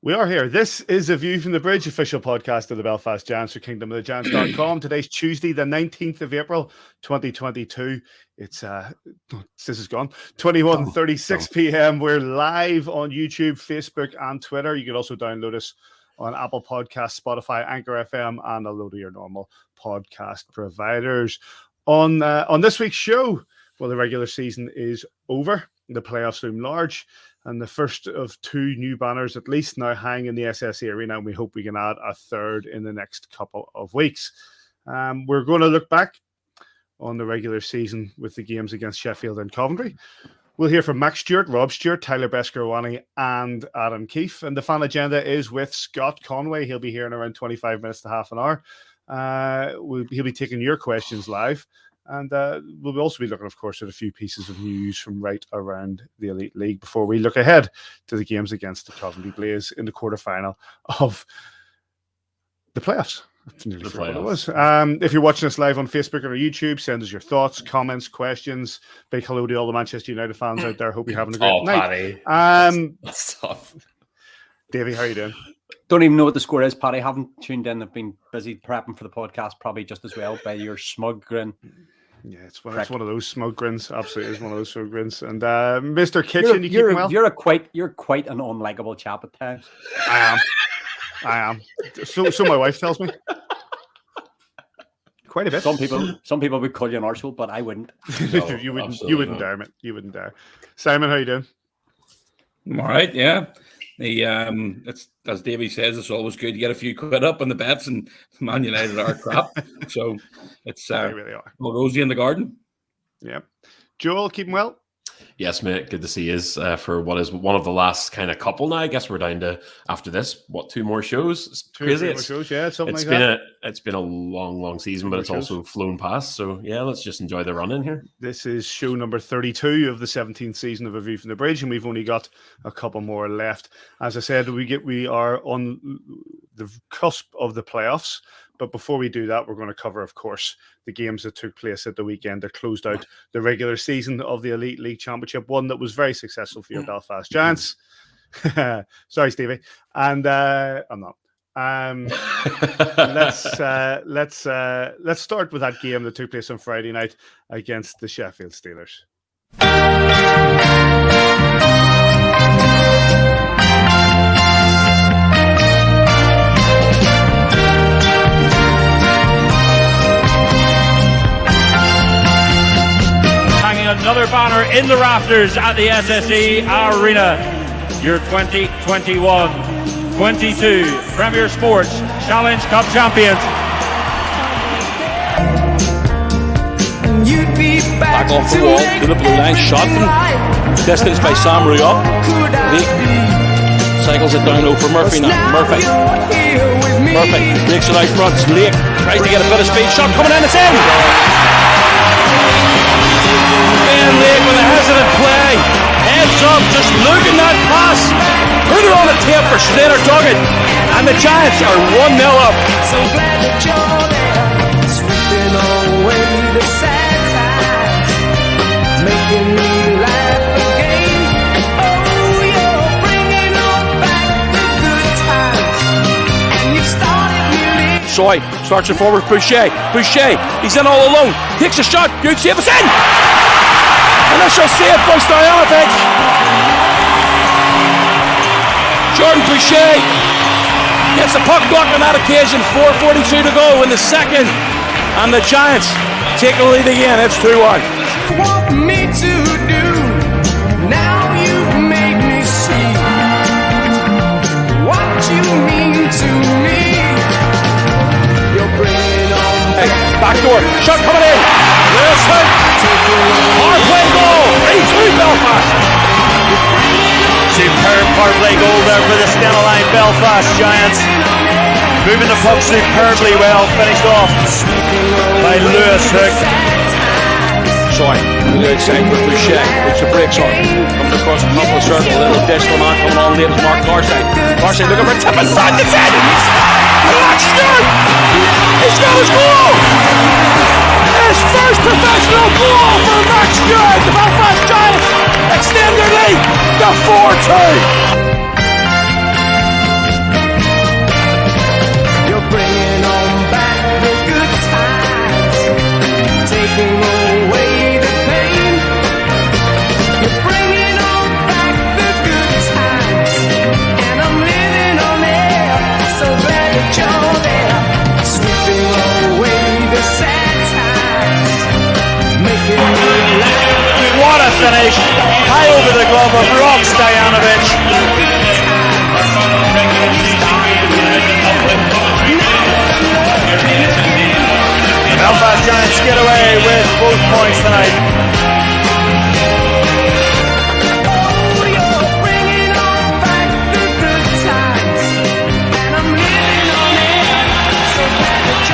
We are here. This is a View from the Bridge, official podcast of the Belfast Giants for kingdomofthegiants.com. Today's Tuesday, the 19th of April, 2022. It's, this is gone, 21:36 p.m. We're live on YouTube, Facebook, and Twitter. You can also download us on Apple Podcasts, Spotify, Anchor FM, and a load of your normal podcast providers. On this week's show, well, the regular season is over. The playoffs loom large. And the first of two new banners, at least, now hang in the SSE Arena, and we hope we can add a third in the next couple of weeks. We're going to look back on the regular season with the games against Sheffield and Coventry. We'll hear from Mack Stewart, Rob Stewart, Tyler Beskorowany, and Adam Keefe. And the fan agenda is with Scott Conway. He'll be here in around 25 minutes to half an hour. He'll be taking your questions live. And we'll also be looking, of course, at a few pieces of news from right around the Elite League before we look ahead to the games against the Coventry Blaze in the quarterfinal of the playoffs. That's nearly what it was. If you're watching us live on Facebook or YouTube, send us your thoughts, comments, questions. Big hello to all the Manchester United fans out there. Hope you're having a great night. Paddy. That's tough. Davey, how are you doing? Don't even know what the score is, Paddy. Haven't tuned in. I've been busy prepping for the podcast, probably just as well by your smug grin. Yeah, it's one of those smug grins. Absolutely, it's one of those smug grins. And Mr. Kitchen, you keeping well? You're quite an unlikable chap at times. I am. So my wife tells me. Quite a bit. Some people would call you an arsehole, but I wouldn't. No, you wouldn't dare, mate. You wouldn't dare. Simon, how you doing? I'm all right, yeah. It's as Davey says, it's always good to get a few quid up on the bets, and Man United are crap. So it's they really are. All rosy in the garden. Yeah. Joel, keeping well? Yes, mate. Good to see you for what is one of the last kind of couple now. I guess we're down to, after this, 2 more shows? It's crazy. It's been a long season, but it's also flown past. So, yeah, let's just enjoy the run in here. This is show number 32 of the 17th season of A View from the Bridge, and we've only got a couple more left. As I said, we are on the cusp of the playoffs. But before we do that, we're going to cover, of course, the games that took place at the weekend that closed out the regular season of the Elite League Championship, one that was very successful for your Belfast Giants. Sorry, Stevie. And I'm not. Let's start with that game that took place on Friday night against the Sheffield Steelers. Another banner in the rafters at the SSE Arena. Your 2021-22 Premier Sports Challenge Cup champions. Back off the wall to the blue line, shot from distance by Sam Rue up. Lake cycles it down low for Murphy now. Murphy breaks it out front. Lake tries to get a bit of speed. Shot coming in, it's in! Ben Lake with a hesitant play. Heads up, just looking that pass. Put it on a tape for Slater Duggan. And the Giants are 1-0 up. So glad that you're there, sweeping away the sad times, making me laugh again. Oh, you're bringing on back the good times, and you started me. Soy starts it forward, Boucher, he's in all alone, takes a shot, good save, it's in! Initial save by Stoyanovich. Jordan Boucher gets the puck blocked on that occasion, 4:42 to go in the second, and the Giants take the lead again, it's 2-1. Want me to do, now you've made me see what you mean to me. You're bringing on backdoor, shot coming in. Lewis Hook, hard play goal, 3-2 Belfast. Superb hard play goal there for the Stennaline Belfast Giants. Moving the puck superbly well, finished off by Lewis Hook. Sorry, on the outside with Boucher, puts the brakes on. Comes across the top of the circle, a little additional man coming on late is Mark Garside. Garside looking for a tip inside the 10. Mack Stewart! He's got his goal! His first professional goal for Mack Stewart! The Belfast Giants extend their lead to 4-2! finish, high over the glove of Rock Stojanovic. The Belfast Giants get away with both points tonight.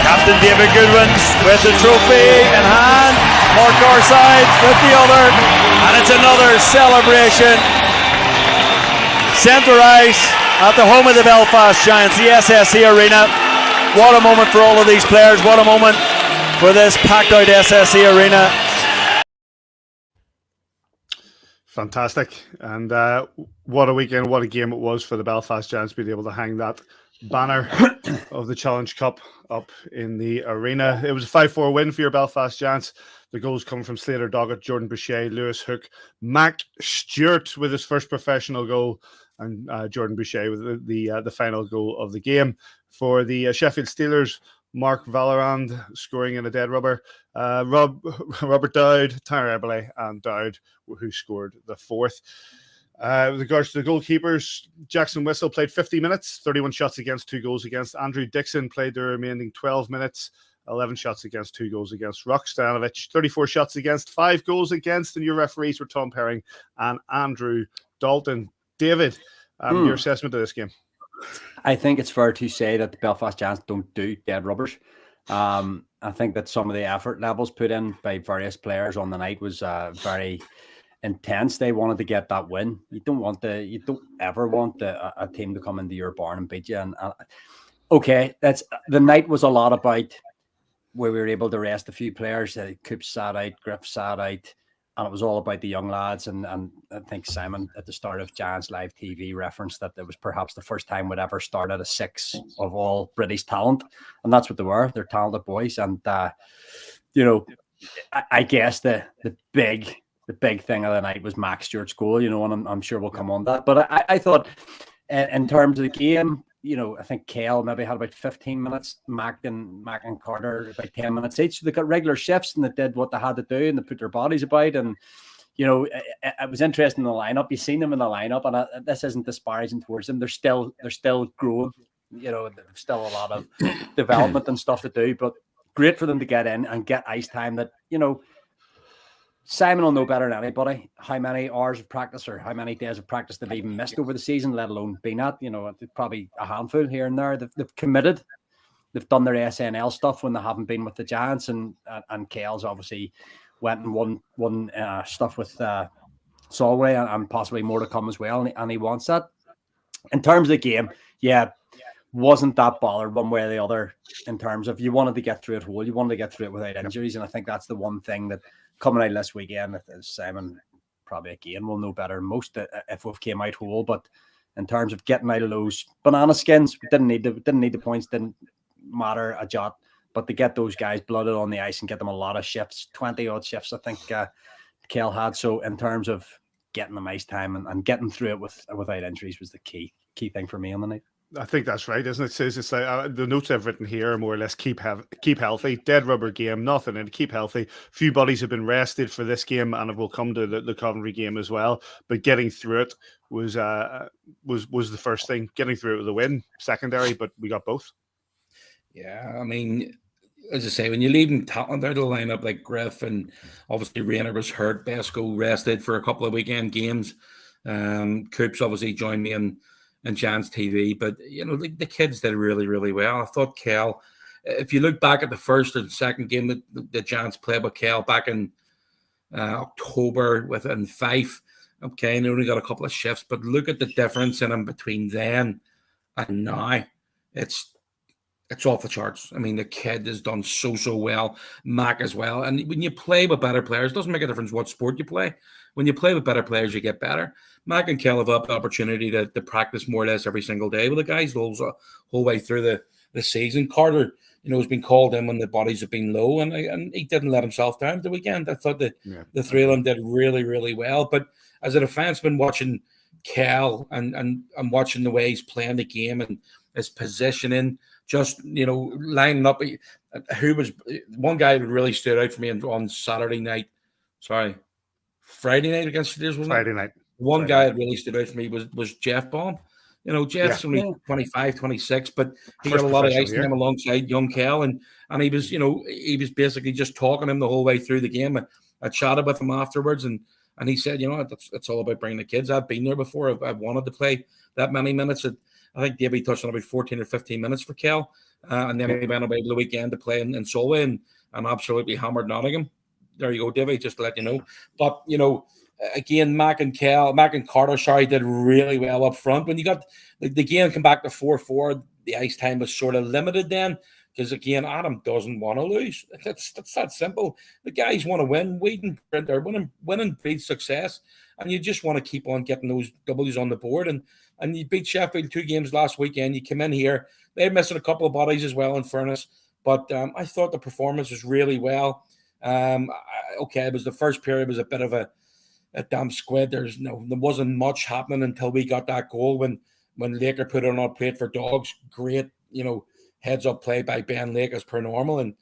Captain David Goodwin with the trophy in hand, Mark Garside with the other, and it's another celebration. Centre ice at the home of the Belfast Giants, the SSE Arena. What a moment for all of these players, what a moment for this packed out SSE Arena. Fantastic, and what a weekend, what a game it was for the Belfast Giants being able to hang that banner of the Challenge Cup up in the arena. It was a 5-4 win for your Belfast Giants. The goals come from Slater Doggett, Jordan Boucher, Lewis Hook, Mack Stewart with his first professional goal, and Jordan Boucher with the final goal of the game. For the Sheffield Steelers, Mark Vallerand scoring in a dead rubber, Robert Dowd, Tyler Eberle, and Dowd, who scored the fourth. With regards to the goalkeepers, Jackson Whistle played 50 minutes, 31 shots against, 2 goals against. Andrew Dixon played the remaining 12 minutes, 11 shots against, 2 goals against. Rock Stojanovic, 34 shots against, 5 goals against. And your referees were Tom Herring and Andrew Dalton. David, your assessment of this game? I think it's fair to say that the Belfast Giants don't do dead rubbers. I think that some of the effort levels put in by various players on the night was very intense. They wanted to get that win. You don't ever want a team to come into your barn and beat you. And okay, the night was a lot about where we were able to rest a few players. Coop sat out, Griff sat out, and it was all about the young lads. And I think Simon at the start of Giants Live TV referenced that it was perhaps the first time we'd ever started a 6 of all British talent, and that's what they were. They're talented boys, and I guess the big thing of the night was Mack Stewart's goal, and I'm sure we'll come on that. But I thought in terms of the game, I think Kale maybe had about 15 minutes, Mack and Carter about 10 minutes each. So they got regular shifts and they did what they had to do and they put their bodies about. And, it was interesting in the lineup. You've seen them in the lineup, and this isn't disparaging towards them. They're still growing. There's still a lot of development and stuff to do, but great for them to get in and get ice time that, Simon will know better than anybody how many hours of practice or how many days of practice they've even missed over the season, let alone been at. Probably a handful here and there. They've committed. They've done their SNL stuff when they haven't been with the Giants, and Kale's obviously went and won stuff with Solway and possibly more to come as well, and he wants that. In terms of the game, wasn't that bothered one way or the other in terms of you wanted to get through it whole. You wanted to get through it without injuries, and I think that's the one thing that coming out this weekend, Simon probably again will know better than most if we came out whole. But in terms of getting out of those banana skins, we didn't need the points, didn't matter a jot. But to get those guys blooded on the ice and get them a lot of shifts, 20 odd shifts, I think Kale had. So in terms of getting them ice time and getting through it without injuries was the key thing for me on the night. I think that's right, isn't it? Says it's like the notes I've written here are more or less keep healthy, dead rubber game, nothing, and keep healthy. Few bodies have been rested for this game, and it will come to the Coventry game as well. But getting through it was the first thing. Getting through it with a win, secondary, but we got both. Yeah, I mean, as I say, when you're leaving talent out of the lineup like Griff, and obviously Rayner was hurt, Besko rested for a couple of weekend games. Coops obviously joined me in Giants TV, but the kids did really, really well. I thought Kel, if you look back at the first and second game that the Giants played with Kel back in October within Fife, okay, and they only got a couple of shifts, but look at the difference in them between then and now. It's off the charts. I mean, the kid has done so well. Mac as well. And when you play with better players, it doesn't make a difference what sport you play. When you play with better players, you get better. Mac and Kel have had the opportunity to practice more or less every single day with the guys the whole way through the season. Carter, has been called in when the bodies have been low, and he didn't let himself down the weekend. I thought that the three of them did really, really well. But as a defenseman, watching Kel and watching the way he's playing the game and his positioning, just lining up. Who was one guy that really stood out for me on Friday night? Friday night against Steers, wasn't Friday it? night. One guy that really stood out for me was Jeff Baum. You know, Jeff's only 25, 26, but he got a lot of ice time alongside young Kel, and he was, you know, he was basically just talking him the whole way through the game. I chatted with him afterwards, and he said, you know, it's all about bringing the kids. I've been there before. I've wanted to play that many minutes. I think Davey touched on about 14 or 15 minutes for Kel, and then he went away the weekend to play in Solway and absolutely hammered Nottingham. There you go, Davey, just to let you know. But, you know, again, Mack and Carter, did really well up front. When you got the game come back to 4-4, the ice time was sort of limited then, because again, Adam doesn't want to lose. That's that simple. The guys want to win. Winning breeds success, and you just want to keep on getting those W's on the board. And you beat Sheffield 2 games last weekend. You come in here, they're missing a couple of bodies as well, in fairness. But I thought the performance was really well. Okay, it was the first period was a bit of a damn squid. There wasn't much happening until we got that goal when Laker put it on our plate for Dogs. Great, you know, heads up play by Ben Lake as per normal. And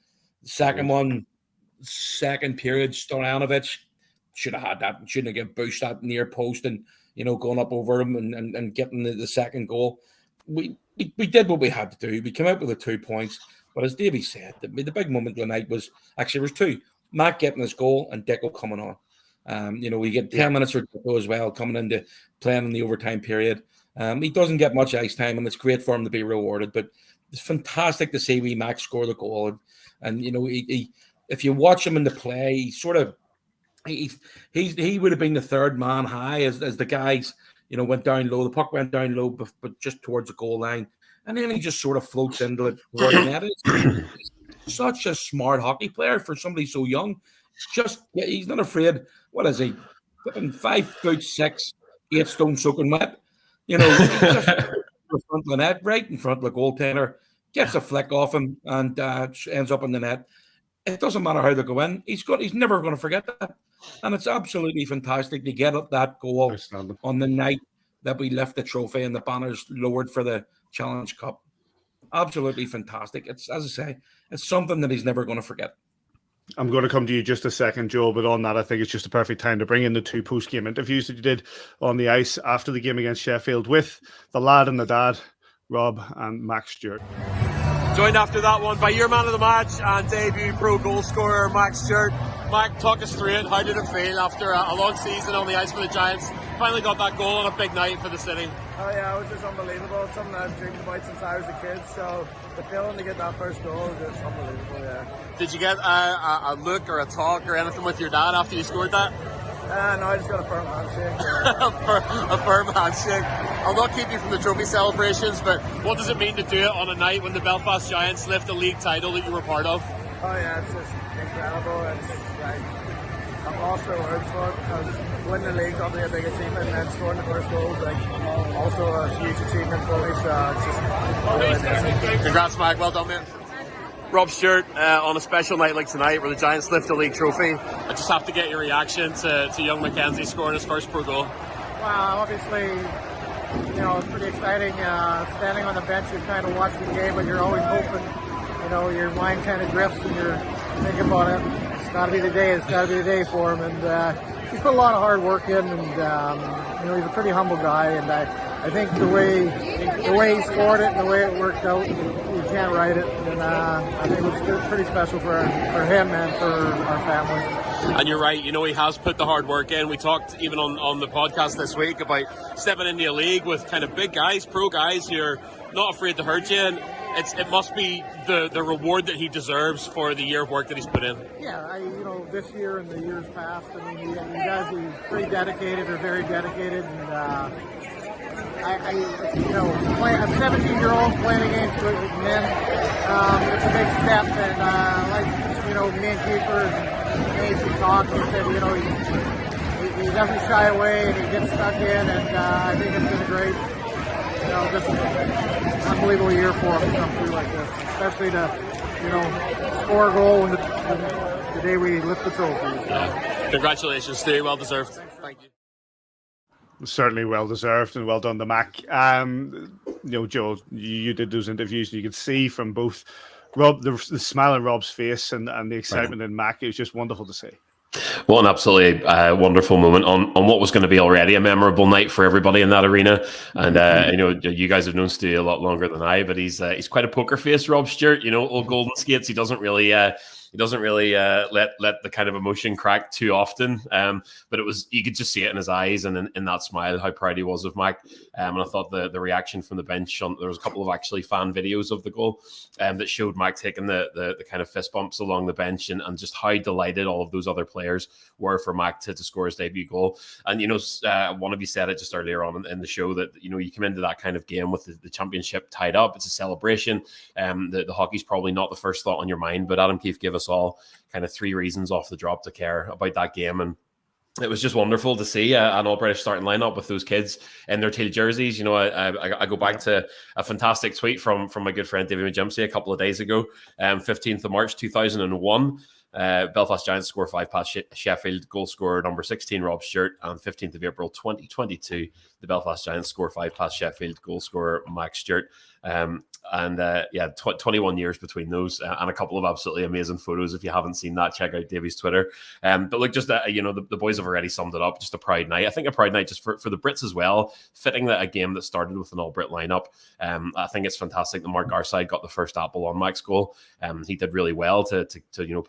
the second period, Stojanovic should have had that and shouldn't have boost that near post and, you know, going up over him and getting the second goal. We did what we had to do. We came out with the 2 points. But as Davey said, the big moment of the night was actually there was 2. Matt getting his goal and Dicko coming on. You know, we get 10 minutes for Dicko as well, coming into playing in the overtime period. He doesn't get much ice time, and it's great for him to be rewarded. But it's fantastic to see wee Max score the goal. And you know, he if you watch him in the play, he sort of he would have been the third man high as the guys, you know, went down low. The puck went down low, but just towards the goal line. And then he just sort of floats into it toward the net. He's such a smart hockey player for somebody so young. He's not afraid. What is he? 5'6", 8 stone soaking wet. You know, he just in front of the net, right in front of the goaltender, gets a flick off him and ends up in the net. It doesn't matter how they go in. He's never going to forget that. And it's absolutely fantastic to get up that goal on the night that we left the trophy and the banners lowered for the Challenge Cup. Absolutely fantastic. It's, as I say, it's something that he's never going to forget. I'm going to come to you just a second, Joe, but on that, I think it's just a perfect time to bring in the 2 post-game interviews that you did on the ice after the game against Sheffield with the lad and the dad, Rob and Mack Stewart. Joined after that one by your man of the match and debut pro goal scorer, Mack Stewart. Mack, talk us through it. How did it feel after a long season on the ice for the Giants? Finally got that goal on a big night for the city. Oh yeah, it was just unbelievable. It's something I've dreamed about since I was a kid. So the feeling to get that first goal was just unbelievable. Yeah. Did you get a look or a talk or anything with your dad after you scored that? No, I just got a firm handshake. Yeah. a firm handshake. I'll not keep you from the trophy celebrations, but what does it mean to do it on a night when the Belfast Giants lift a league title that you were part of? Oh yeah, it's just incredible. I'm lost for words for it because winning the league's obviously a big achievement, and then scoring the first goal is also a huge achievement for me. So it's just really Congrats, Mack. Well done, man. Rob Stewart, on a special night like tonight where the Giants lift a league trophy, I just have to get your reaction to young Mackenzie scoring his first pro goal. Wow, obviously, you know, it's pretty exciting. Standing on the bench, you're kind of watching the game, but you're always hoping, you know, your mind kind of drifts and you're thinking about it. It's got to be the day. It's got to be the day for him. And he's put a lot of hard work in, and you know, he's a pretty humble guy. And I think the way he scored it and the way it worked out, you can't write it. And I think it was pretty special for him and for our family. And you're right, you know, he has put the hard work in. We talked even on the podcast this week about stepping into a league with kind of big guys, pro guys who are not afraid to hurt you. And it must be the reward that he deserves for the year of work that he's put in. Yeah, you know, this year and the years past, I mean, you guys are pretty dedicated or very dedicated. And you know, a 17-year-old playing against men, it's a big step. And like, you know, me and Keeper and Nathan talked, he said, you know, he doesn't shy away and he gets stuck in, and I think it's been a great, you know, this is an unbelievable year for him to come through like this, especially to, you know, score a goal the day we lift the trophy. So. Yeah. Congratulations, Stu. Well deserved. Thank you. Certainly well deserved and well done to Mack. You know, Joe, you did those interviews and you could see from both Rob, the smile on Rob's face and the excitement in Mack. It was just wonderful to see. What an absolutely wonderful moment on what was going to be already a memorable night for everybody in that arena. And you guys have known Stu a lot longer than I, but he's quite a poker face, Rob Stewart. Old Golden Skates. He doesn't really let the kind of emotion crack too often. But you could just see it in his eyes and in that smile how proud he was of Mack. And I thought the reaction from the bench there was a couple of actually fan videos of the goal that showed Mack taking the kind of fist bumps along the bench and just how delighted all of those other players were for Mack to score his debut goal. And one of you said it just earlier on in the show that you come into that kind of game with the championship tied up. It's a celebration. The hockey's probably not the first thought on your mind, but Adam Keefe gave us all kind of 3 reasons off the drop to care about that game, and it was just wonderful to see an all-British starting lineup with those kids in their teal jerseys. I go back to a fantastic tweet from my good friend David McJimsey a couple of days ago, 15th of March 2001. Belfast Giants score 5 past Sheffield, goal scorer number 16 Rob Stewart, and 15th of April 2022 the Belfast Giants score 5 past Sheffield, goal scorer Mack Stewart. 21 years between those, and a couple of absolutely amazing photos. If you haven't seen that, check out Davy's Twitter. But look, just the boys have already summed it up. Just a proud night. I think a proud night just for the Brits as well. Fitting that a game that started with an all-Brit lineup. I think it's fantastic that Mark Garside got the first apple on Mack's goal. He did really well to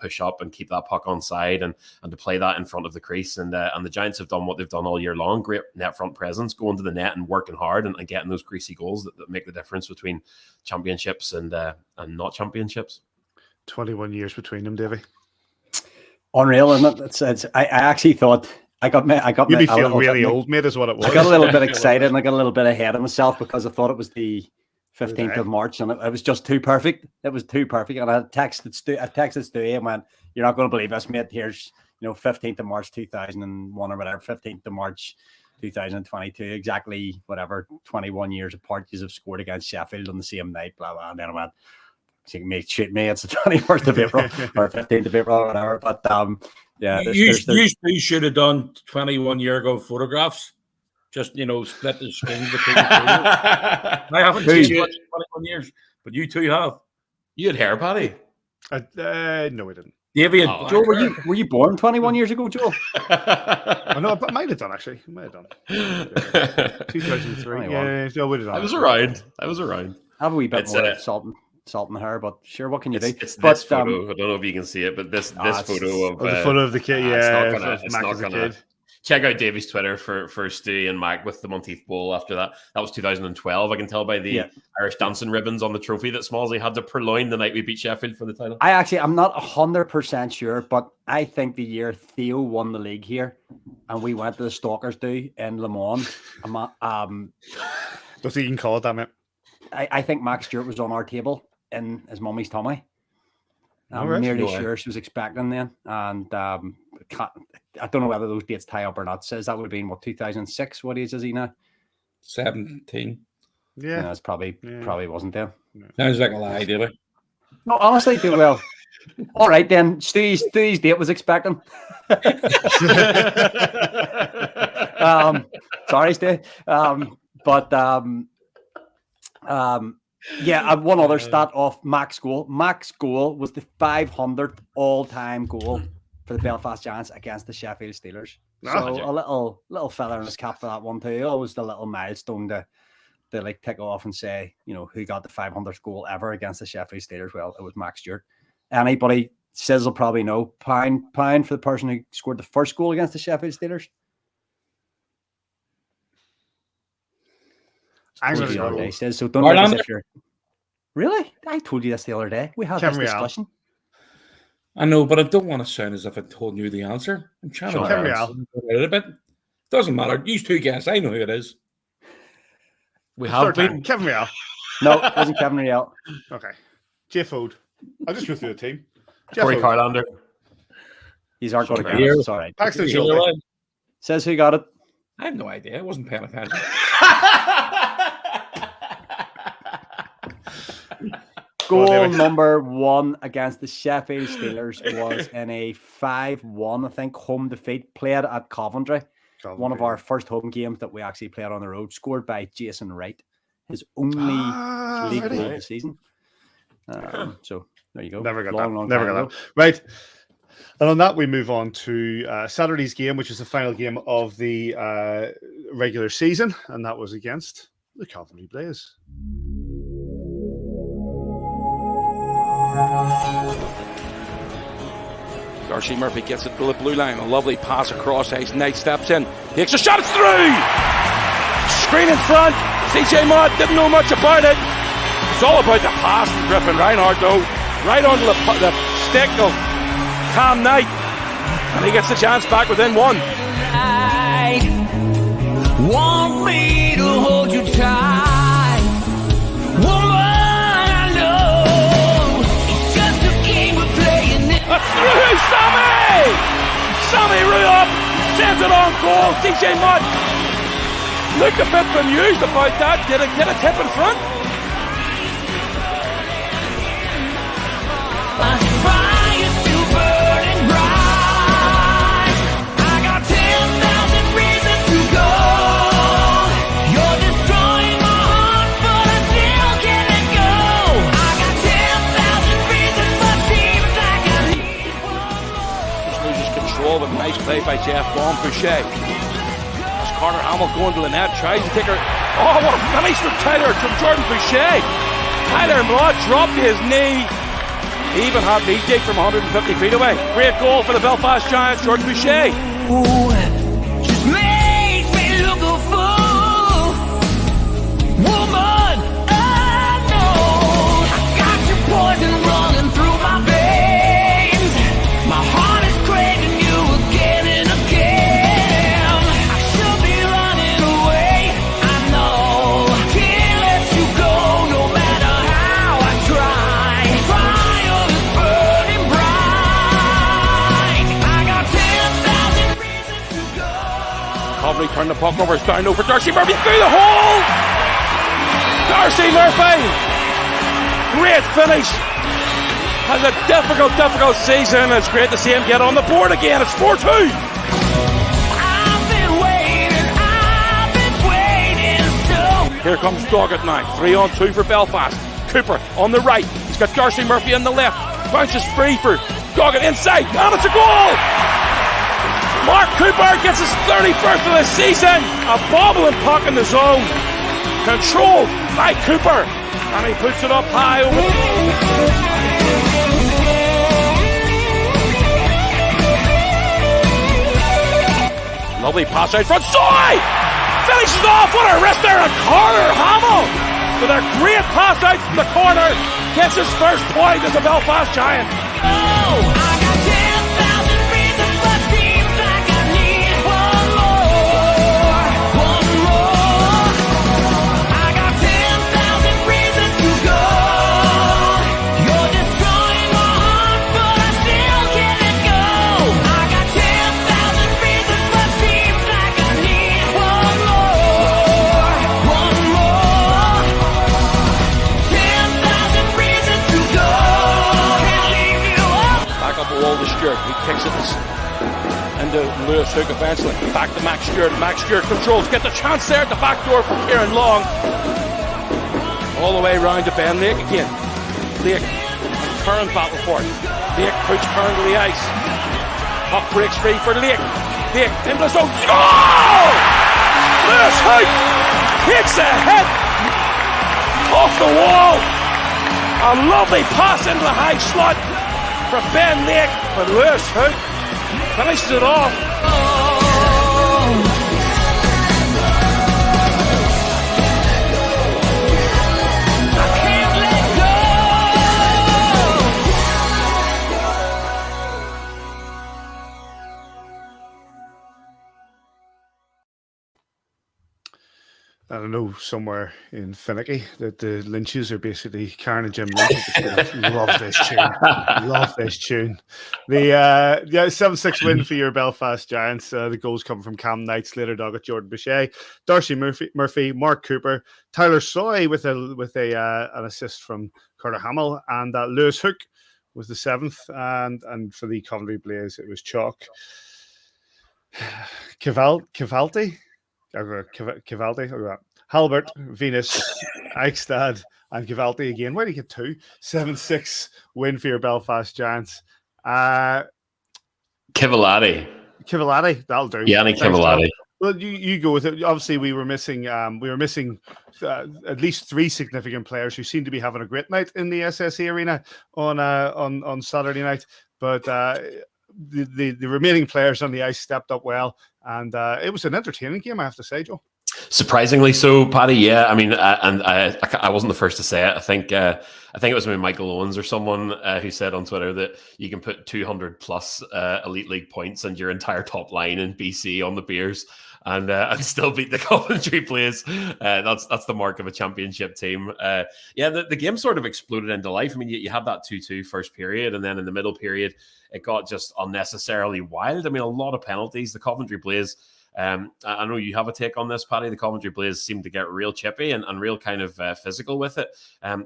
push up and keep that puck on side and to play that in front of the crease. And the Giants have done what they've done all year long. Great net front presence, going to the net and working hard and getting those greasy goals that make the difference between championships and not championships. 21 years between them, Davy. Unreal, isn't it? I actually thought you'd be feeling really old, mate, is what it was. I got a little bit excited and I got a little bit ahead of myself because I thought it was the 15th of March and it was just too perfect. It was too perfect, and I texted Stu and went, "You're not going to believe this, mate. Here's 15th of March 2001 or whatever, 15th of March 2022, exactly 21 years apart. You have scored against Sheffield on the same night, blah blah." And then I went, shoot me, it's the 21st of April or 15th of April or whatever. But you should have done 21 year ago photographs. Just split the screen between the two. I haven't changed much in 21 years, but you two have. You had hair, Paddy? No, we didn't. David, Joe, were you born 21 years ago, Joe? No, but might have done actually. Might have done. 2003. Yeah, no, we did. I was around. I have a wee bit more salt in the hair, but sure, what can you do? It's this photo. I don't know if you can see it, but this photo of the photo of the kid. Yeah, it's not gonna. Check out Davy's Twitter for Stu and Mack with the Monteith Bowl after that. That was 2012. I can tell by the Irish dancing ribbons on the trophy that Smallsy had to purloin the night we beat Sheffield for the title. I'm not 100% sure, but I think the year Theo won the league here and we went to the Stalkers in Le Mans. Don't think you can call it that, mate. I think Mack Stewart was on our table in his mummy's tummy. I'm nearly sure she was expecting then. And I don't know whether those dates tie up or not. Says that would have been 2006. What age is he now? 17. Yeah, that's probably wasn't there. Sounds like a lie, David. No, honestly, well. All right then. Stu's date was expecting. Sorry, Stu. One other stat off Mack's goal. Mack's goal was the 500th all-time goal for the Belfast Giants against the Sheffield Steelers. So a little feather in his cap for that one too. Always the little milestone to tick off and say, who got the 500th goal ever against the Sheffield Steelers? Well, it was Mack Stewart. Anybody says will probably know pound for the person who scored the first goal against the Sheffield Steelers. So don't let us if you're really. I told you this the other day. We had this discussion. I know, but I don't want to sound as if I told you the answer. I'm trying to a little bit. Doesn't matter. You two guess. I know who it is. We have been Kevin Real. No, it wasn't Kevin Real. Okay. Jeff Ode. I'll just go through the team. Corey Carlander. He's our got a It's all right. Paxton Schulte. Says who got it. I have no idea. I wasn't paying attention. Goal number 1 against the Sheffield Steelers was in a 5-1, I think, home defeat played at Coventry. One of our first home games that we actually played on the road, scored by Jason Wright, his only league goal of the season. So there you go. Never got that. Right. And on that, we move on to Saturday's game, which is the final game of the regular season, and that was against the Coventry Blaze. Darcy Murphy gets it to the blue line. A lovely pass across ice. Knight steps in. Takes a shot. It's through! Screen in front. CJ Mott didn't know much about it. It's all about the pass from Griffin Reinhardt, though. Right onto the stick of Cam Knight. And he gets the chance back within one. I want me to hold you tight. Woman, I know it's just a game we're playing. Through Sammy! Sammy Ruop sends it on goal. CJ Mott looked a bit bemused about that. Did it get a tip in front? My fire still burning bright. I got 10,000 reasons to go. You're destroying my heart, but I still can't let go. I got 10,000 reasons, but seems like I need one more. Just loses control, but nice play by Jeff Baum. Boucher. As Carter Hamill going to the net, tries to take her. Oh, what a finish from Jordan Boucher. Tyler Mott dropped to his knee. He even had DJ from 150 feet away. Great goal for the Belfast Giants, Jordan Boucher. Ooh, just makes me look a fool. Woman, I know I got your poison running through my veins. My heart is craving you again and again. I should be running away, I know. Can't let you go no matter how I try. Fire is burning bright. I got 10,000 reasons to go. Coventry turned the puck over. It's down over Darcy Murphy through the hole. Darcy Murphy. Great finish. Has a difficult season. It's great to see him get on the board again. It's 4-2. I've been waiting so. Here comes Doggett now. 3-on-2 for Belfast. Cooper on the right. He's got Darcy Murphy on the left. Bounces free for Doggett inside. And it's a goal. Mark Cooper gets his 31st of the season. A bobbling puck in the zone. Controlled by Cooper. And he puts it up high over. Lovely pass out front. Soy! Finishes off. What a wrist there. And Carter Hamill with a great pass out from the corner. Gets his first point as a Belfast Giant. Oh, I got 10,000 reasons, but seems like I need one more. One more. I got 10,000 reasons to go. You're destroying my heart, but I still can't let go. I got 10,000 reasons, but seems like I need one more. One more. 10,000 reasons to go. Can't leave you up. Back up the wall to Stewart. He kicks it into Lewis Hook eventually. Back to Mack Stewart. Mack Stewart controls. Get the chance there at the back door for Kieran Long. All the way round to Ben Lake again. Lake and Curran battle for it. Lake puts Curran to the ice. Puck breaks free for Lake. Lake into the zone. Goal! Lewis Hook takes a hit off the wall. A lovely pass into the high slot for Ben Lake, but Lewis Hook finishes it off. I can't let go. I don't know, somewhere in Finicky that the Lynches are basically Karen and Jim Lynch. Love this tune. Love this tune. The 7-6 win for your Belfast Giants. The goals come from Cam Knight, Slater Doggett, Jordan Boucher, Darcy Murphy, Mark Cooper, Tyler Soy with an assist from Carter Hamill, and Lewis Hook was the 7th. And for the Coventry Blaze, it was Chalk, Cavalti, Halbert, Venus, Eichstad, and Cavalti again. Where did he get 2? 7-6 win for your Belfast Giants. Kivalati, that'll do. Yanni Kivalati. Well, you go with it. Obviously, we were missing at least 3 significant players who seem to be having a great night in the SSE Arena on Saturday night. But the remaining players on the ice stepped up well, and it was an entertaining game, I have to say, Joe. Surprisingly so, Paddy. Yeah, I mean, and I wasn't the first to say it. I think it was maybe Michael Owens or someone who said on Twitter that you can put 200 plus Elite League points and your entire top line in BC on the beers and still beat the Coventry Blaze. That's the mark of a championship team. The game sort of exploded into life. I mean, you had that 2-2 first period, and then in the middle period, it got just unnecessarily wild. I mean, a lot of penalties. The Coventry Blaze. I know you have a take on this, Paddy. The Coventry Blaze seemed to get real chippy and real kind of physical with it.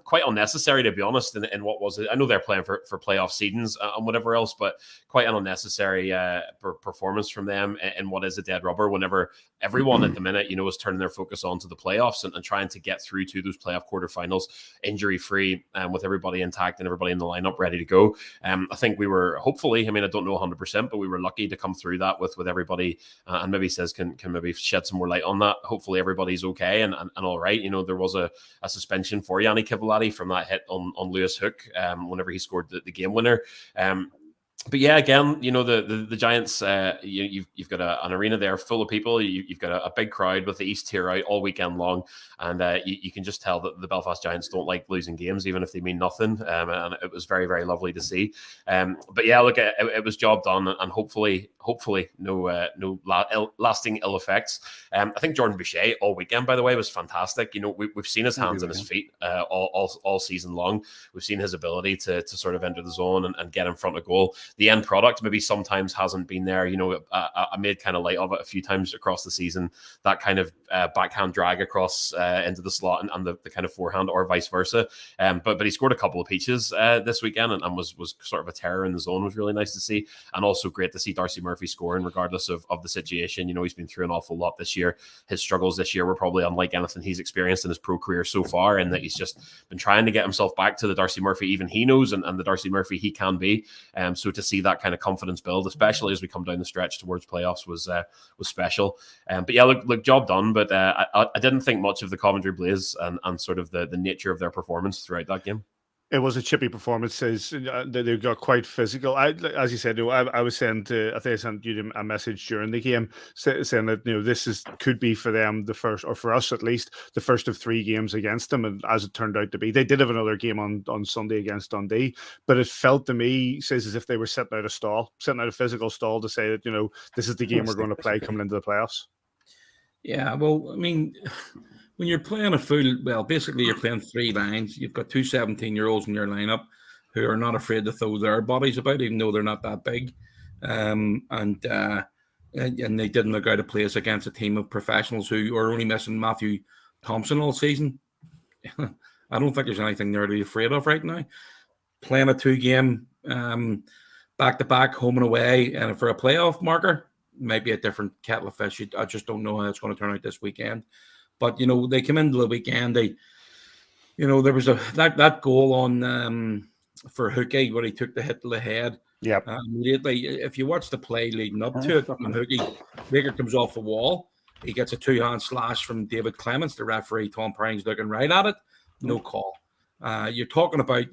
Quite unnecessary, to be honest, in what was it. I know they're playing for playoff seedings and whatever else, but quite an unnecessary performance from them in what is a dead rubber whenever everyone at the minute, is turning their focus onto the playoffs and trying to get through to those playoff quarterfinals injury-free with everybody intact and everybody in the lineup ready to go. I think we were hopefully, I mean, I don't know 100%, but we were lucky to come through that with everybody and maybe says can maybe shed some more light on that. Hopefully everybody's okay and all right. There was a suspension for Yanni Kivalati from that hit on Lewis Hook whenever he scored the game winner. But yeah, again, the Giants, you've got an arena there full of people. You've got a big crowd with the East tier out all weekend long. And you can just tell that the Belfast Giants don't like losing games, even if they mean nothing. And it was very, very lovely to see. But yeah, look, it was job done. And hopefully no lasting ill effects. I think Jordan Boucher all weekend, by the way, was fantastic. We've seen his hands and his feet all season long. We've seen his ability to sort of enter the zone and get in front of goal. The end product maybe sometimes hasn't been there. I made kind of light of it a few times across the season, that kind of backhand drag across into the slot and the kind of forehand or vice versa. But he scored a couple of peaches this weekend and was sort of a terror in the zone. It was really nice to see. And also great to see Darcy Murphy scoring regardless of the situation. He's been through an awful lot this year. His struggles this year were probably unlike anything he's experienced in his pro career so far, and that he's just been trying to get himself back to the Darcy Murphy even he knows and the Darcy Murphy he can be. So to see that kind of confidence build, especially as we come down the stretch towards playoffs, was special. But yeah, look, job done. But I didn't think much of the Coventry Blaze and sort of the nature of their performance throughout that game. It was a chippy performance. They got quite physical. As you said, I was saying I think I sent you a message during the game saying that this could be for them the first, or for us at least, the first of 3 games against them. And as it turned out to be, they did have another game on Sunday against Dundee, but it felt to me as if they were setting out a physical stall to say that this is the game we're going to play coming into the playoffs. Yeah, well, I mean, when you're playing basically you're playing 3 lines. You've got 2 17-year-olds in your lineup who are not afraid to throw their bodies about, even though they're not that big. And they didn't look out of place against a team of professionals who are only missing Matthew Thompson all season. I don't think there's anything there to be afraid of right now. Playing a 2-game back-to-back, home and away, and for a playoff marker, might be a different kettle of fish. I just don't know how it's going to turn out this weekend. But, they came into the weekend. There was that goal on for Hookie where he took the hit to the head. Yeah. Immediately, if you watch the play leading up to it, when Baker comes off the wall, he gets a 2-hand slash from David Clements. The referee, Tom Perrine's looking right at it. No call. You're talking about,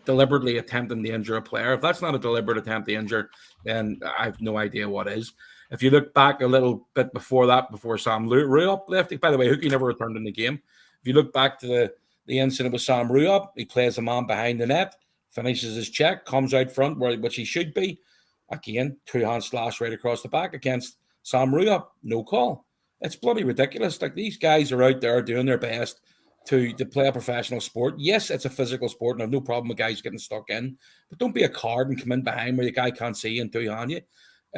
deliberately attempting to injure a player. If that's not a deliberate attempt to injure, then I have no idea what is. If you look back a little bit before that, before Sam Ruop left, by the way, Hookie never returned in the game. If you look back to the incident with Sam Ruop, he plays a man behind the net, finishes his check, comes out front, which he should be. Again, 2-hand slash right across the back against Sam Ruop. No call. It's bloody ridiculous. Like, these guys are out there doing their best to play a professional sport. Yes, it's a physical sport, and I have no problem with guys getting stuck in, but don't be a card and come in behind where the guy can't see and 2-hand you.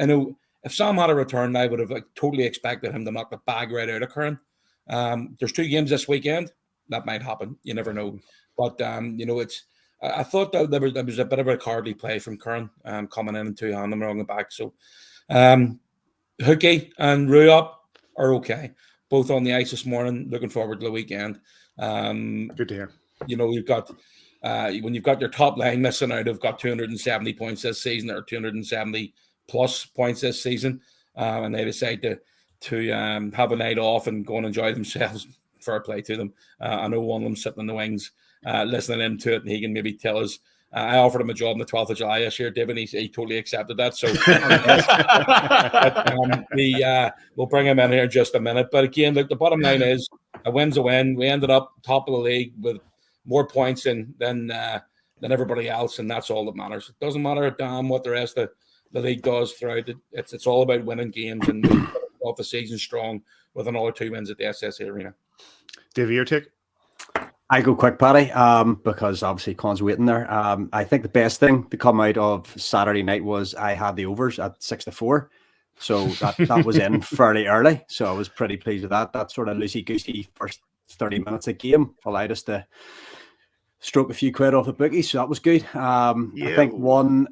I know if Sam had a return, I would have totally expected him to knock the bag right out of Curran. There's 2 games this weekend. That might happen. You never know. But, I thought that there was a bit of a cardly play from Curran coming in and 2-hand him along the back. So, Hookie and Ruop are okay. Both on the ice this morning. Looking forward to the weekend. Good to hear. You've got when you've got your top line missing out, have got 270 points this season or 270 plus points this season, and they decide to have a night off and go and enjoy themselves. Fair play to them. I know one of them sitting in the wings, listening into it, and he can maybe tell us. I offered him a job on the 12th of July this year, David, and he totally accepted that. So we'll bring him in here in just a minute. But again, look, the bottom line is a win's a win. We ended up top of the league with more points than everybody else, and that's all that matters. It doesn't matter a damn what the rest of the league does throughout it. It's all about winning games and off the season strong with another 2 wins at the SSE Arena. Davey, your take? I go quick, Paddy, because obviously Con's waiting there. I think the best thing to come out of Saturday night was I had the overs at 6-4. So that was in fairly early. So I was pretty pleased with that. That sort of loosey-goosey first 30 minutes of game allowed us to stroke a few quid off the bookies. So that was good. I think one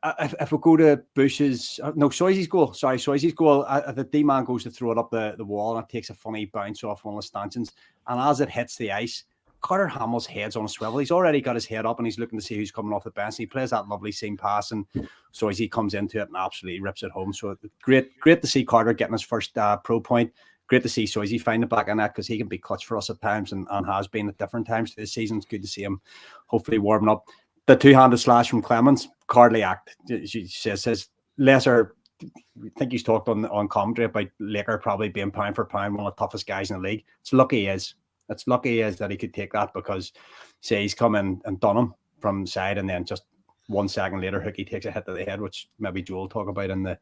if we go to Soisey's goal. Sorry, Soisey's goal. The D-man goes to throw it up the wall and it takes a funny bounce off one of the stanchions. And as it hits the ice, Carter Hamill's head's on a swivel. He's already got his head up and he's looking to see who's coming off the bench. And he plays that lovely seam pass, and Soisey comes into it and absolutely rips it home. So great to see Carter getting his first pro point. Great to see Soisey find the back of that because he can be clutch for us at times and has been at different times this season. It's good to see him hopefully warming up. The two-handed slash from Clemens, Cardley act. She says Lesser. I think he's talked on commentary about Laker probably being pound for pound one of the toughest guys in the league. It's lucky he is. It's lucky he is that he could take that because, say, he's come in and done him from the side, and then just 1 second later, Hookie takes a hit to the head, which maybe Joel will talk about in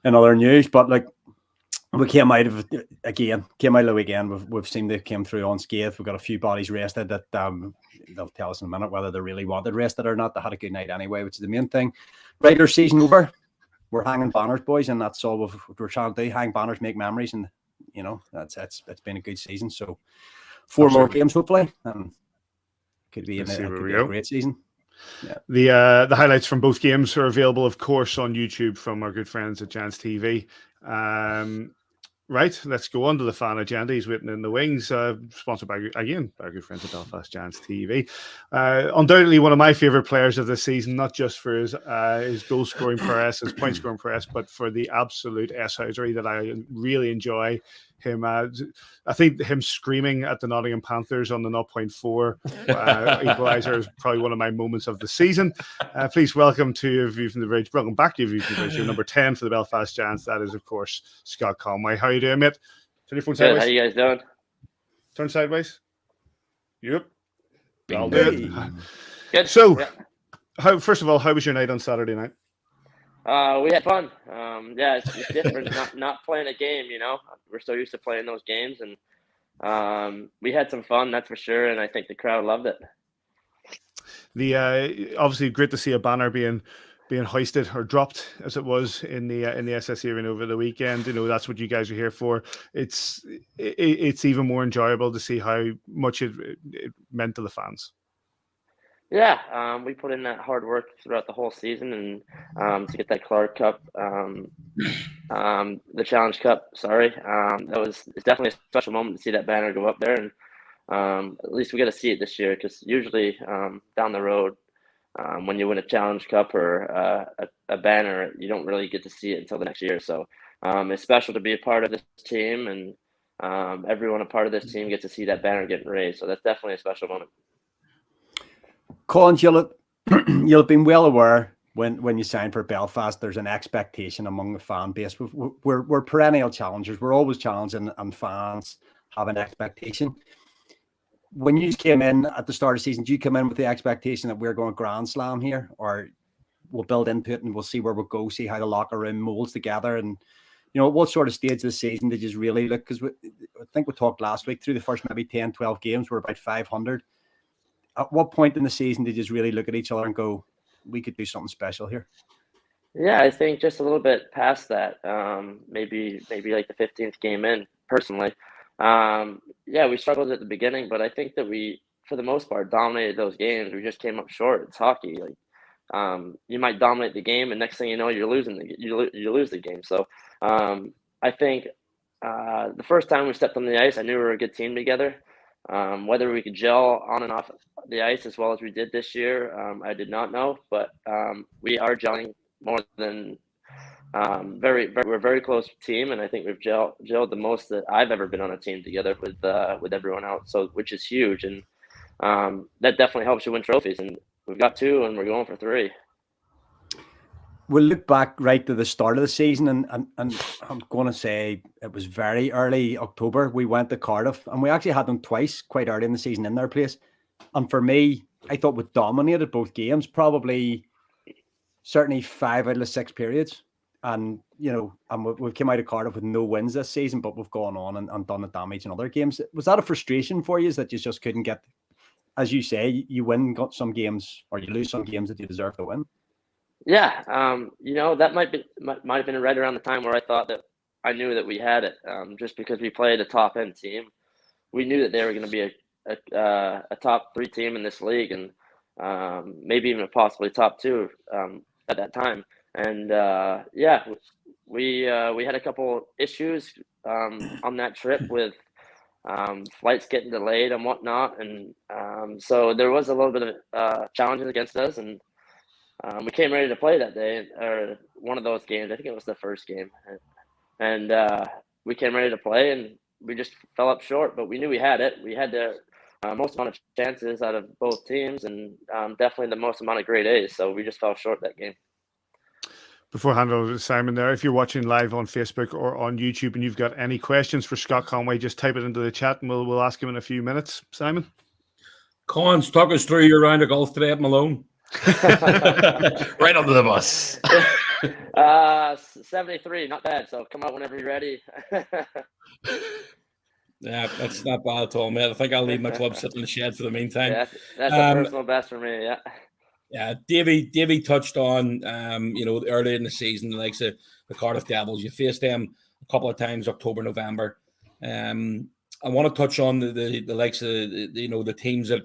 other news. But like, we came out of the weekend. We've seen they came through unscathed. We've got a few bodies rested that they'll tell us in a minute whether they really wanted rested or not. They had a good night anyway, which is the main thing. Regular season over. We're hanging banners, boys, and that's all we're trying to do. Hang banners, make memories, and it's been a good season. So 4 more games hopefully, and could be a great season. Yeah. The highlights from both games are available, of course, on YouTube from our good friends at Giants TV. Right, let's go on to the fan agenda. He's waiting in the wings, sponsored by our good friends at Belfast Giants TV. Undoubtedly one of my favourite players of this season, not just for his goal scoring prowess, his point scoring prowess, but for the absolute S-housery that I really enjoy. Him, I think him screaming at the Nottingham Panthers on the 0.4 equaliser is probably one of my moments of the season. Please welcome to A View from the Bridge. Welcome back to A View from the Bridge. You're number 10 for the Belfast Giants. That is, of course, Scott Conway. How are you doing, mate? Turn your phone sideways. How you guys doing? Turn sideways. Yep. I'll do it. Good. So, first of all, how was your night on Saturday night? We had fun. It's different not playing a game, We're so used to playing those games, and we had some fun, that's for sure, and I think the crowd loved it. Obviously great to see a banner being hoisted or dropped as it was in the SSE Arena over the weekend. That's what you guys are here for. It's even more enjoyable to see how much it meant to the fans. Yeah, we put in that hard work throughout the whole season, and to get that Clark Cup, the Challenge Cup. It's definitely a special moment to see that banner go up there, and at least we get to see it this year because usually down the road, when you win a Challenge Cup or a banner, you don't really get to see it until the next year. So it's special to be a part of this team, and everyone a part of this team gets to see that banner getting raised. So that's definitely a special moment. Colin, you'll have been well aware when you sign for Belfast, there's an expectation among the fan base. We're perennial challengers. We're always challenging, and fans have an expectation. When you came in at the start of the season, do you come in with the expectation that we're going to Grand Slam here, or we'll build into it and we'll see where we'll go, see how the locker room molds together? And, what sort of stage of the season did you really look? Because I think we talked last week, through the first maybe 10, 12 games, we're about 500. At what point in the season did you really look at each other and go, we could do something special here? Yeah, I think just a little bit past that, maybe like the 15th game in, personally. We struggled at the beginning, but I think that we, for the most part, dominated those games. We just came up short. It's hockey. You might dominate the game, and next thing you know, you're losing. You lose the game. So I think the first time we stepped on the ice, I knew we were a good team together. Whether we could gel on and off the ice as well as we did this year, I did not know, but we are gelling more than we're a very close team, and I think we've gelled the most that I've ever been on a team together with everyone else, so which is huge, and that definitely helps you win trophies, and we've got 2 and we're going for 3. We'll look back right to the start of the season, and I'm going to say it was very early October. We went to Cardiff, and we actually had them twice quite early in the season in their place. And for me, I thought we dominated both games, certainly 5 out of the 6 periods. And, we've come out of Cardiff with no wins this season, but we've gone on and done the damage in other games. Was that a frustration for you, is that you just couldn't get, as you say, you got some games or you lose some games that you deserve to win? Yeah, that might have been right around the time where I thought that I knew that we had it, just because we played a top end team. We knew that they were going to be a top 3 team in this league, and maybe even possibly top 2 at that time. And we had a couple issues on that trip with flights getting delayed and whatnot, and so there was a little bit of challenges against us, and we came ready to play that day, or one of those games. I think it was the first game, and we came ready to play, and we just fell up short. But we knew we had it. We had the most amount of chances out of both teams, and definitely the most amount of grade A's. So we just fell short that game. Before handing over to Simon there, if you're watching live on Facebook or on YouTube and you've got any questions for Scott Conway, just type it into the chat and we'll ask him in a few minutes. Simon? Cons, talk us through your round of golf today at Malone. Right under the bus. 73, not bad. So come out whenever you're ready. Yeah, that's not bad at all, mate. I think I'll leave my club sitting in the shed for the meantime. Yeah, that's a personal best for me, yeah. Yeah, Davey touched on, early in the season, the likes of the Cardiff Devils. You faced them a couple of times, October, November. I want to touch on the likes of, the teams that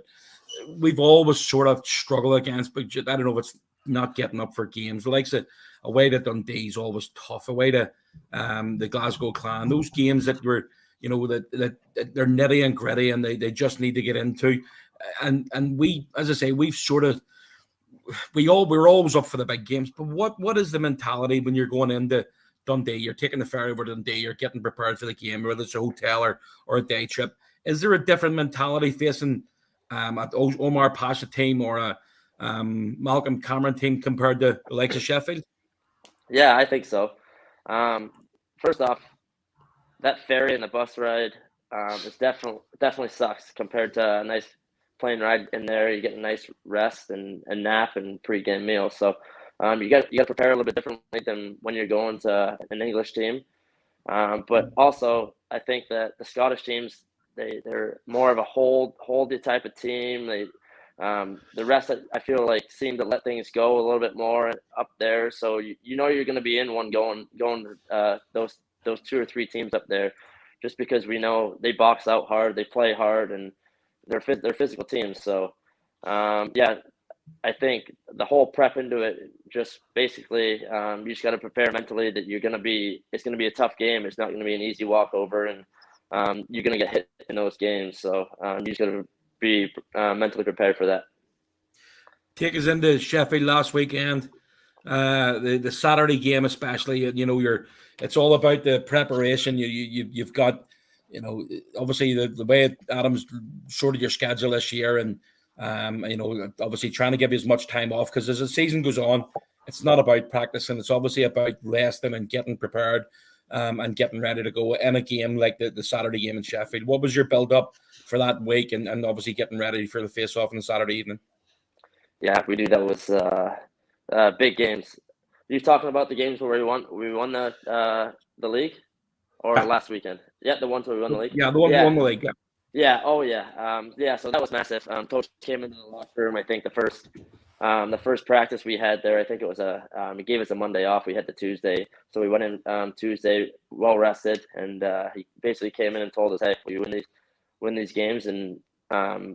we've always sort of struggled against, but I don't know if it's not getting up for games. The likes of away to Dundee is always tough. Away to the Glasgow Clan, those games that were, that they're nitty and gritty and they just need to get into. And we, as I say, we're always up for the big games, but what is the mentality when you're going into Dundee? You're taking the ferry over to Dundee, you're getting prepared for the game, whether it's a hotel or a day trip. Is there a different mentality facing at Omar Pasha team or a Malcolm Cameron team compared to the likes of Sheffield? Yeah, I think so. First off, that ferry and the bus ride is definitely sucks compared to a nice plane ride in there. You get a nice rest and nap and pre-game meal. So you got to prepare a little bit differently than when you're going to an English team. But also, I think that the Scottish teams, they're more of a holdy type of team. The rest, I feel like, seem to let things go a little bit more up there. So you're going to be in one going those 2 or 3 teams up there, just because we know they box out hard, they play hard, and they're physical teams. So I think the whole prep into it, just basically you just got to prepare mentally that it's going to be a tough game. It's not going to be an easy walkover, and you're going to get hit in those games. So you just got to be mentally prepared for that. Take us into Sheffield last weekend, the Saturday game especially. It's all about the preparation. You've got, obviously the way Adam's sorted your schedule this year, and obviously trying to give you as much time off, because as the season goes on, it's not about practicing. It's obviously about resting and getting prepared and getting ready to go in a game like the Saturday game in Sheffield. What was your build up for that week, and obviously getting ready for the face off on the Saturday evening? Yeah, we knew that was big games. You're talking about the games where we won the league, or last weekend? Yeah, the ones where we won the league. Yeah, the one who won the league. Yeah. Yeah. Oh, yeah. So that was massive. Coach came into the locker room. I think the first practice we had there, I think it was he gave us a Monday off. We had the Tuesday, so we went in Tuesday well rested, and he basically came in and told us, "Hey, we win these games, and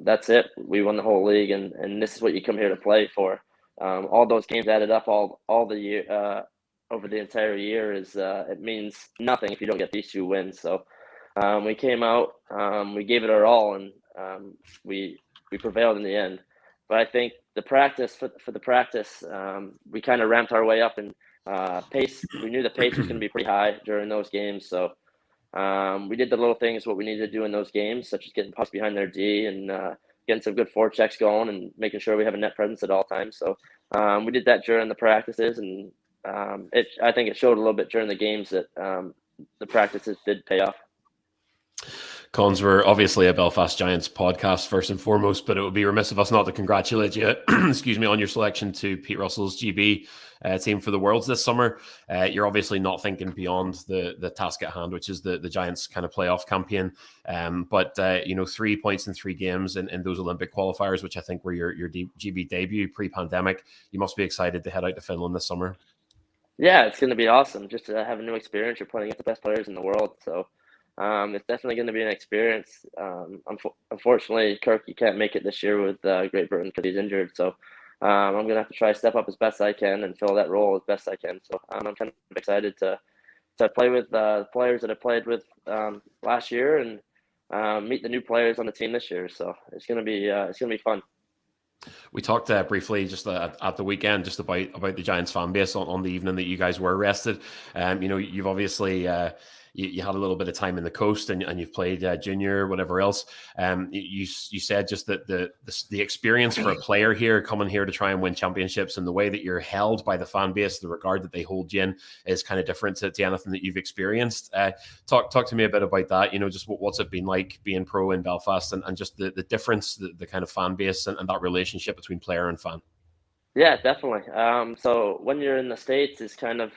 that's it. We won the whole league, and this is what you come here to play for." All those games added up all the year over the entire year is it means nothing if you don't get these 2 wins. So we came out, we gave it our all, and we prevailed in the end. But I think the practice for the practice, we kind of ramped our way up, and pace. We knew the pace was going to be pretty high during those games, so we did the little things what we needed to do in those games, such as getting pucks behind their D and getting some good forechecks going and making sure we have a net presence at all times. So we did that during the practices, and I think it showed a little bit during the games that the practices did pay off. Cons, we're obviously a Belfast Giants podcast first and foremost, but it would be remiss of us not to congratulate you, excuse me, on your selection to Pete Russell's GB team for the Worlds this summer. You're obviously not thinking beyond the task at hand, which is the Giants kind of playoff campaign. But 3 points in 3 games in those Olympic qualifiers, which I think were your GB debut pre-pandemic. You must be excited to head out to Finland this summer. Yeah, it's going to be awesome just to have a new experience. You're playing against the best players in the world, so it's definitely going to be an experience. Unfortunately, Kirk, you can't make it this year with Great Britain because he's injured. So I'm going to have to try to step up as best I can and fill that role as best I can. So I'm kind of excited to play with the players that I played with last year and meet the new players on the team this year. So it's going to be fun. We talked briefly just at the weekend just about the Giants fan base on the evening that you guys were arrested. You've obviously you had a little bit of time in the coast and you've played junior, whatever else. You said just that the experience for a player here coming here to try and win championships and the way that you're held by the fan base, the regard that they hold you in is kind of different to anything that you've experienced. Talk to me a bit about that. Just what's it been like being pro in Belfast and just the difference, the kind of fan base and that relationship between player and fan. Yeah, definitely. So when you're in the States, it's kind of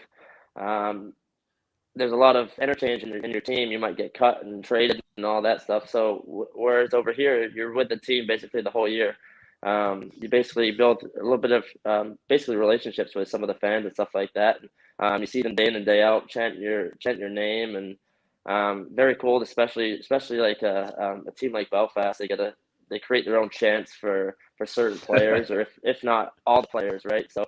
there's a lot of interchange in your team. You might get cut and traded and all that stuff. So whereas over here, you're with the team basically the whole year. You basically build a little bit of basically relationships with some of the fans and stuff like that. You see them day in and day out, chant your name, and very cool. Especially like a team like Belfast, they create their own chants for certain players, or if not all the players, right? So.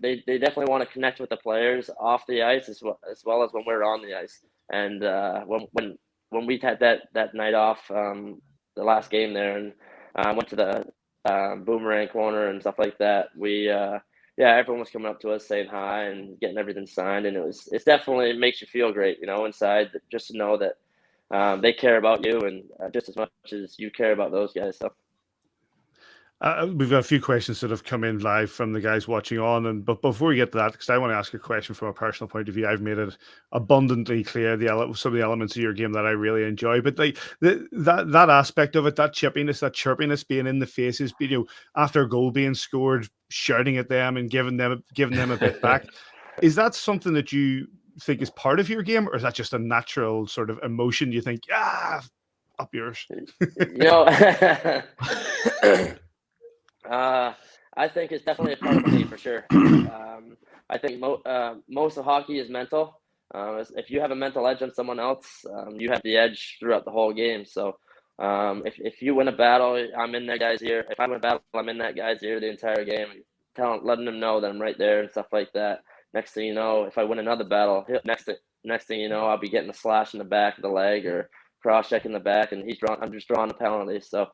They definitely want to connect with the players off the ice as well as when we're on the ice. And when we had that night off, the last game there, and went to the boomerang corner and stuff like that, everyone was coming up to us saying hi and getting everything signed, and it definitely makes you feel great, inside, just to know that they care about you and just as much as you care about those guys. So. We've got a few questions that have come in live from the guys watching on, but before we get to that, because I want to ask a question from a personal point of view, I've made it abundantly clear some of the elements of your game that I really enjoy. But that aspect of it, that chippiness, that chirpiness, being in the faces, after a goal being scored, shouting at them and giving them a bit back, is that something that you think is part of your game, or is that just a natural sort of emotion? You think, up yours. I think it's definitely a part of me for sure. I think most of hockey is mental. If you have a mental edge on someone else, you have the edge throughout the whole game. So if you win a battle, I'm in that guy's ear. If I win a battle, I'm in that guy's ear the entire game, letting them know that I'm right there and stuff like that. Next thing you know, if I win another battle, next thing you know, I'll be getting a slash in the back of the leg or cross check in the back, and I'm just drawing a penalty. So.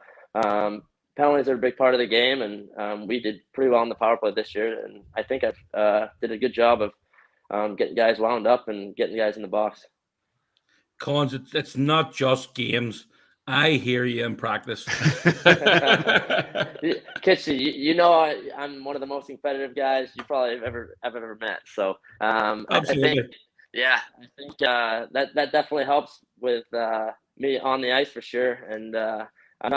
Penalties are a big part of the game, and we did pretty well on the power play this year. And I think I did a good job of getting guys wound up and getting guys in the box. Cons, it's not just games. I hear you in practice. Kitschy, I'm one of the most competitive guys you probably have ever met. So absolutely. I think that definitely helps with me on the ice for sure. And I'm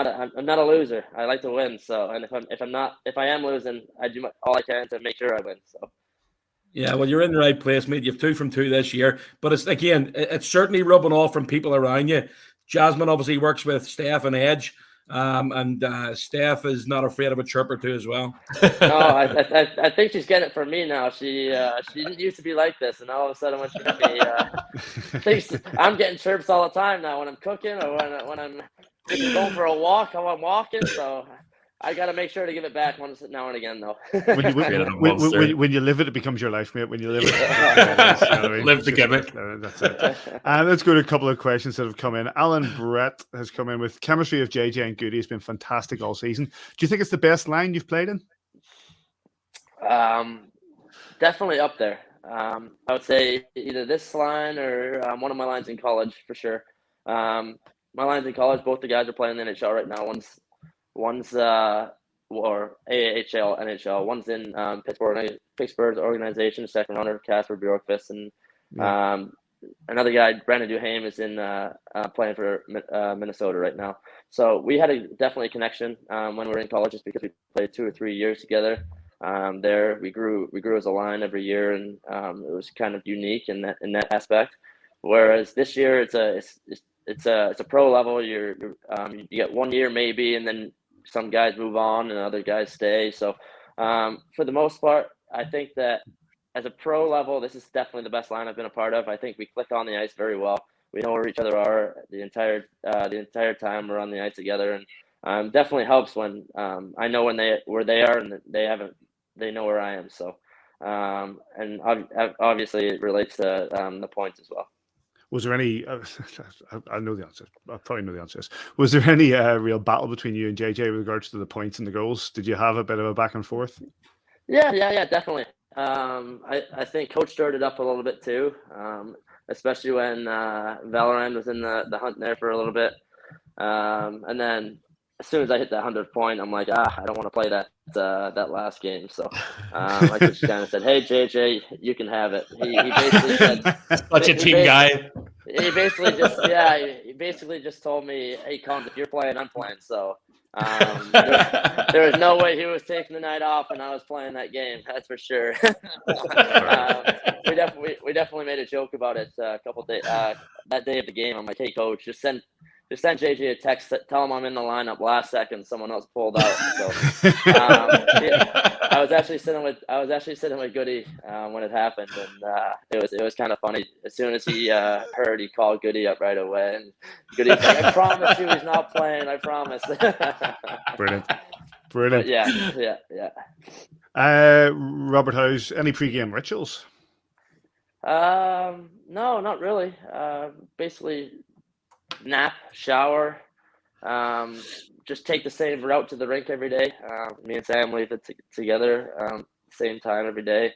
not a loser. I like to win. So, and if I am losing, I do all I can to make sure I win. So. Yeah, well, you're in the right place, mate. You've 2 from 2 this year, but it's certainly rubbing off from people around you. Jasmine obviously works with Steph and Edge, and Steph is not afraid of a chirp or two as well. No, I think she's getting it from me now. She didn't used to be like this, and all of a sudden when she met me, I'm getting chirps all the time now when I'm cooking or when I'm going for a walk. I'm walking, so I got to make sure to give it back once now and again, though. When you live it, it becomes your life, mate. When you live it, live the gimmick. That's it. Let's go to a couple of questions that have come in. Alan Brett has come in with chemistry of JJ and Goody has been fantastic all season. Do you think it's the best line you've played in? Definitely up there. I would say either this line or one of my lines in college for sure. My lines in college, both the guys are playing in the NHL right now. One's or AHL, NHL. One's in Pittsburgh's organization, second runner, Casper Bjorkqvist, and another guy, Brandon Duhaime, is in playing for Minnesota right now. So we had definitely a connection when we were in college, just because we played 2 or 3 years together. There we grew as a line every year, and it was kind of unique in that aspect. Whereas this year it's a pro level. You get 1 year maybe, and then some guys move on and other guys stay. So for the most part, I think that as a pro level, this is definitely the best line I've been a part of. I think we click on the ice very well. We know where each other are the entire time we're on the ice together, and definitely helps when I know where they are and they know where I am. So and obviously it relates to the points as well. Was there any? I know the answer. I probably know the answer. Was there any real battle between you and JJ with regards to the points and the goals? Did you have a bit of a back and forth? Yeah, definitely. I think Coach stirred it up a little bit too, especially when Valorant was in the hunt there for a little bit, and then as soon as I hit that 100th point, I'm like, I don't want to play that last game. So I just kind of said, hey, JJ, you can have it. He basically said, such a team guy. He basically just told me, hey, Cons, if you're playing, I'm playing. So there was no way he was taking the night off and I was playing that game. That's for sure. We definitely made a joke about it a couple days that day of the game. I'm like, hey, Coach, just send JJ a text, tell him I'm in the lineup. Last second, someone else pulled out. So I was actually sitting with Goody when it happened, and it was kind of funny. As soon as he heard, he called Goody up right away, and Goody's like, "I promise you, he's not playing. I promise." Brilliant. But yeah. Robert House, any pre-game rituals? No, not really. Basically, nap, shower, just take the same route to the rink every day. Me and Sam leave it together, same time every day.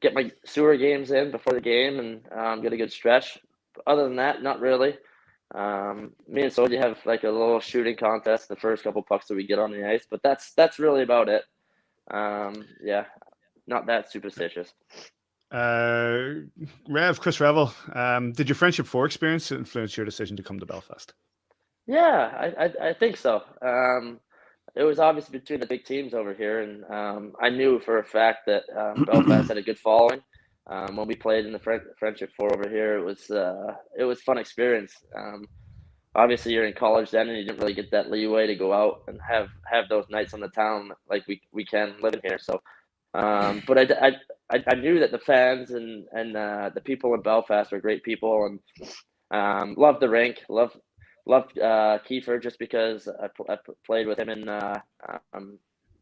Get my sewer games in before the game and get a good stretch. But other than that, not really. Me and Soji have like a little shooting contest the first couple pucks that we get on the ice, but that's really about it. Not that superstitious. Chris Revel, did your Friendship 4 experience influence your decision to come to Belfast? Yeah, I think so. It was obviously between the big teams over here, and I knew for a fact that Belfast had a good following. When we played in the Friendship 4 over here, it was a fun experience. Obviously, you're in college then, and you didn't really get that leeway to go out and have those nights on the town like we can living here. So, but I knew that the fans and the people in Belfast were great people, and loved the rink, loved Kiefer just because I played with him in the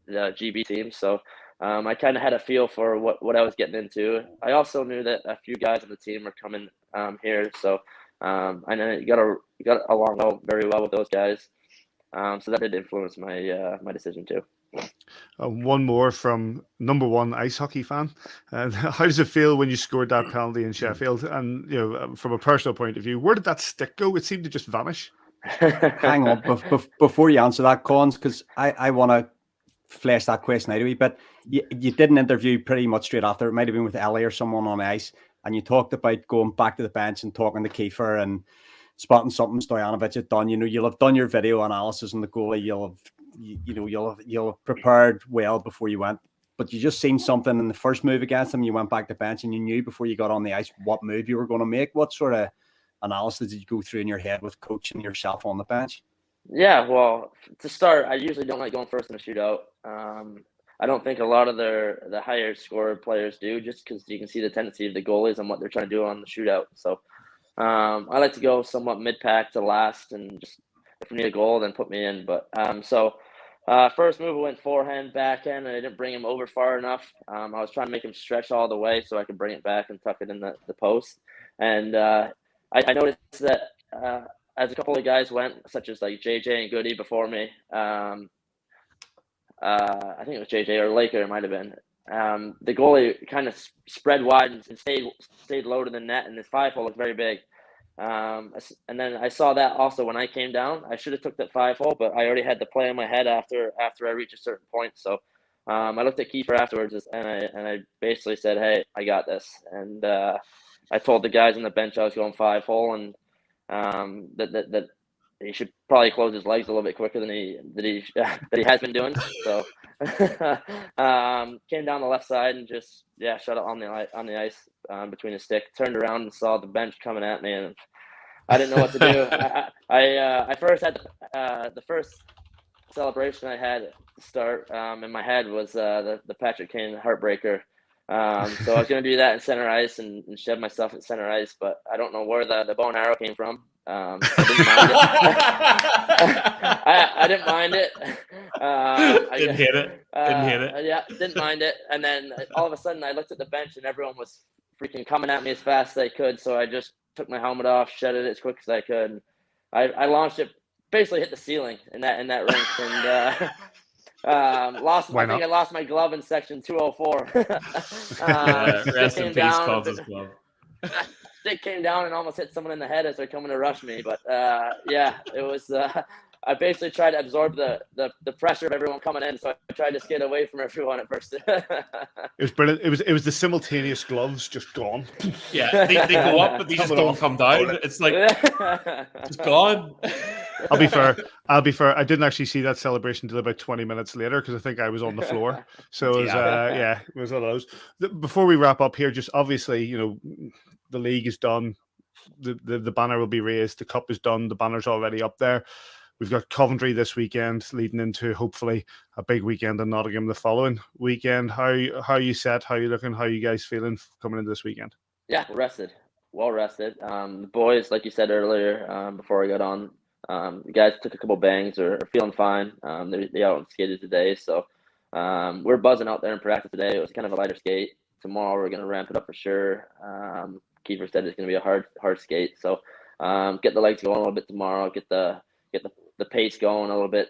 GB team. So I kind of had a feel for what I was getting into. I also knew that a few guys on the team were coming here, so I know you got along very well with those guys. So that did influence my decision too. One more from number one ice hockey fan. How does it feel when you scored that penalty in Sheffield? And from a personal point of view, where did that stick go? It seemed to just vanish. Hang on, before you answer that, Cons, because I want to flesh that question out a wee bit. You did an interview pretty much straight after. It might have been with Ellie or someone on the ice, and you talked about going back to the bench and talking to Kiefer and spotting something Stojanovic had done. You'll have done your video analysis on the goalie. You'll have prepared well before you went, but you just seen something in the first move against him. You went back to bench, and you knew before you got on the ice what move you were going to make. What sort of analysis did you go through in your head with coaching yourself on the bench? Yeah, well, to start, I usually don't like going first in a shootout. I don't think a lot of the higher scorer players do, just because you can see the tendency of the goalies and what they're trying to do on the shootout. So I like to go somewhat mid-pack to last and just if we need a goal, then put me in. But first move, I went forehand, backhand, and I didn't bring him over far enough. I was trying to make him stretch all the way so I could bring it back and tuck it in the post. And I noticed that as a couple of guys went, such as like JJ and Goody before me, I think it was JJ or Laker, it might have been. The goalie kind of spread wide and stayed low to the net, and his 5-hole was very big. And then I saw that also when I came down. I should have took that 5-hole, but I already had the play in my head after I reached a certain point. So I looked at Keefe afterwards, and I basically said, "Hey, I got this." And I told the guys on the bench I was going 5-hole, and that he should probably close his legs a little bit quicker than he has been doing. So came down the left side and just shut it on the ice between his stick. Turned around and saw the bench coming at me, and I didn't know what to do. I first had the first celebration I had to start in my head was the Patrick Kane heartbreaker. So I was going to do that in center ice and shed myself at center ice, but I don't know where the bow and arrow came from. I didn't mind it. Didn't hit it. Yeah, didn't mind it. And then all of a sudden I looked at the bench and everyone was freaking coming at me as fast as they could. So I just took my helmet off, shed it as quick as I could. And I launched it, basically hit the ceiling in that rink, and I lost my glove in section 204. Rest in peace, Cobb's glove. Stick came down and almost hit someone in the head as they're coming to rush me. But it was. I basically tried to absorb the pressure of everyone coming in, so I tried to skate away from everyone at first. It was brilliant. It was the simultaneous gloves just gone. Yeah, they go up, but they just don't come down. It's like it's gone. I'll be fair. I didn't actually see that celebration until about 20 minutes later because I think I was on the floor. So it was, it was one of those. Before we wrap up here, just obviously, the league is done. The banner will be raised. The cup is done. The banner's already up there. We've got Coventry this weekend, leading into hopefully a big weekend in Nottingham the following weekend. How are you set? How are you looking? How are you guys feeling coming into this weekend? Yeah, rested. Well rested. The boys, like you said earlier, before I got on, the guys took a couple bangs, are feeling fine. They out and skated today, so we're buzzing out there in practice today. It was kind of a lighter skate. Tomorrow we're going to ramp it up for sure. Keeper said it's going to be a hard skate, so get the legs going a little bit tomorrow. Get the pace going a little bit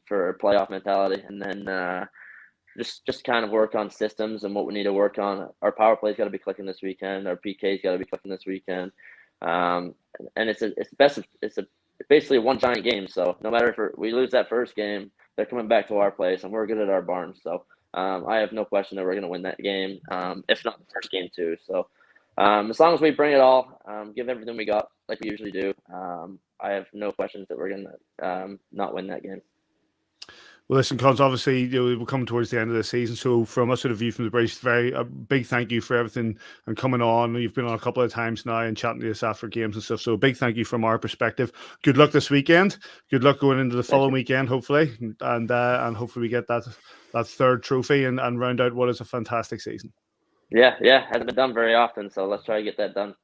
for playoff mentality, and then just kind of work on systems and what we need to work on. Our power play's got to be clicking this weekend. Our PK's got to be clicking this weekend, and it's basically one giant game. So no matter if we lose that first game, they're coming back to our place, and we're good at our barn. So I have no question that we're going to win that game, if not the first game too. So as long as we bring it all, give everything we got like we usually do, I have no questions that we're going to not win that game. Well, listen, Cons, obviously we're coming towards the end of the season. So from us at A View from the Bridge, a big thank you for everything and coming on. You've been on a couple of times now and chatting to us after games and stuff. So a big thank you from our perspective. Good luck this weekend. Good luck going into the following weekend, hopefully. And hopefully we get that third trophy and round out what is a fantastic season. Yeah. Hasn't been done very often. So let's try to get that done.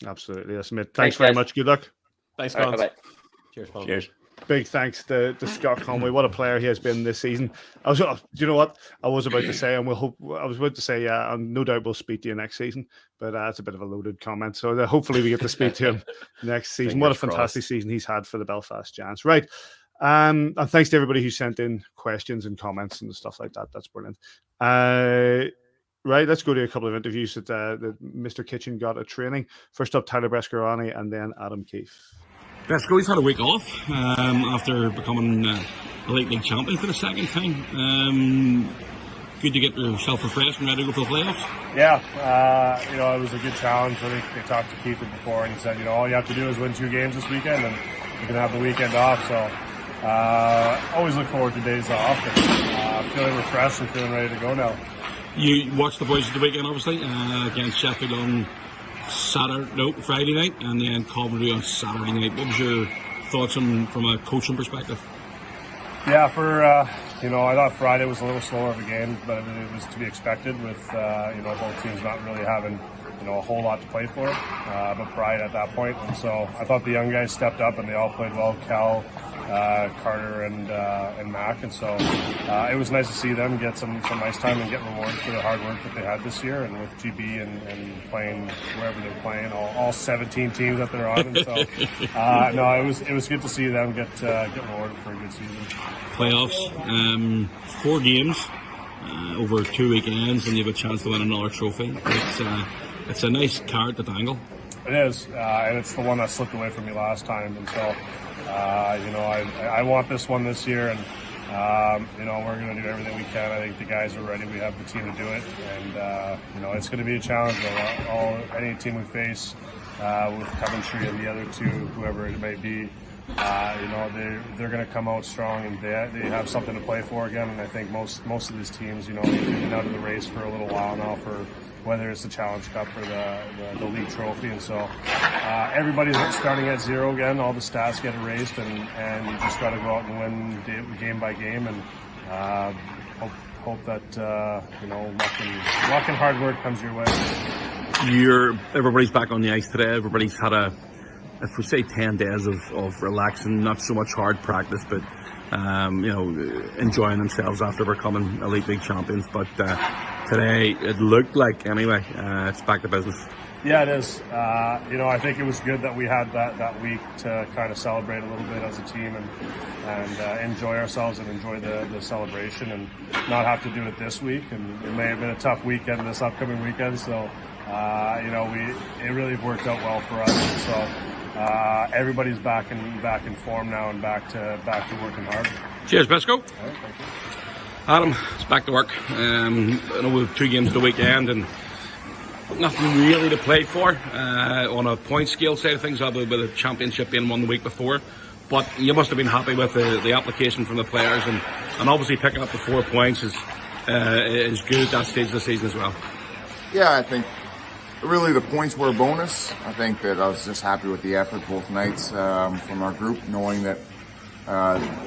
Absolutely. Yes, mate. Thanks very much. Good luck. Thanks, Cons. Right, bye-bye. Cheers, Cons. Cheers. Big thanks to Scott Conway. What a player he has been this season. Do you know what I was about to say? And no doubt we'll speak to you next season. But it's a bit of a loaded comment. So hopefully we get to speak to him next season. What a fantastic season he's had for the Belfast Giants. Right. And thanks to everybody who sent in questions and comments and stuff like that. That's brilliant. Right, let's go to a couple of interviews that Mr. Kitchen got at training. First up, Tyler Beskorowany, and then Adam Keefe. Besko, he's had a week off after becoming a late league champion for the second time. Good to get yourself refreshed and ready to go for the playoffs. Yeah, it was a good challenge. I think they talked to Keefe before, and he said, all you have to do is win 2 games this weekend, and you can have the weekend off. So always look forward to days off. And, feeling refreshed and feeling ready to go now. You watched the boys at the weekend, obviously, against Sheffield on Friday night, and then Coventry on Saturday night. What was your thoughts from a coaching perspective? Yeah, for I thought Friday was a little slower of a game, but it was to be expected with both teams not really having a whole lot to play for, but pride at that point. And so I thought the young guys stepped up and they all played well. Cal, Carter, and Mack, and so it was nice to see them get some ice time and get rewarded for the hard work that they had this year, and with GB and playing wherever they're playing, all 17 teams that they're on. And so it was good to see them get rewarded for a good season. Playoffs, 4 games over 2 weekends, and you have a chance to win another trophy. It's a nice card to dangle. It is, and it's the one that slipped away from me last time, and so I want this one this year, and we're going to do everything we can. I think the guys are ready. We have the team to do it, and it's going to be a challenge. Any team we face with Coventry and the other two, whoever it may be, they're going to come out strong, and they have something to play for again. And I think most of these teams, they've been out of the race for a little while now, for whether it's the Challenge Cup or the league trophy. And so everybo's starting at zero again. All the stats get erased, and you just got to go out and win game by game, and hope that luck and hard work comes your way. Everybody's back on the ice today. Everybody's had if we say 10 days of relaxing, not so much hard practice, but enjoying themselves after becoming Elite League champions. But today, it looked like, anyway, it's back to business. Yeah, it is. I think it was good that we had that week to kind of celebrate a little bit as a team and enjoy ourselves and enjoy the celebration, and not have to do it this week. And it may have been a tough weekend this upcoming weekend, so it really worked out well for us. And so everybody's back in form now, and back to working hard. Cheers, Besko. Right, thank you. Adam, it's back to work. I know we have 2 games the weekend and nothing really to play for on a point scale side of things, other with the championship being won the week before. But you must have been happy with the application from the players, and obviously picking up the 4 points is good at that stage of the season as well. Yeah, I think really the points were a bonus. I think that I was just happy with the effort both nights from our group, knowing that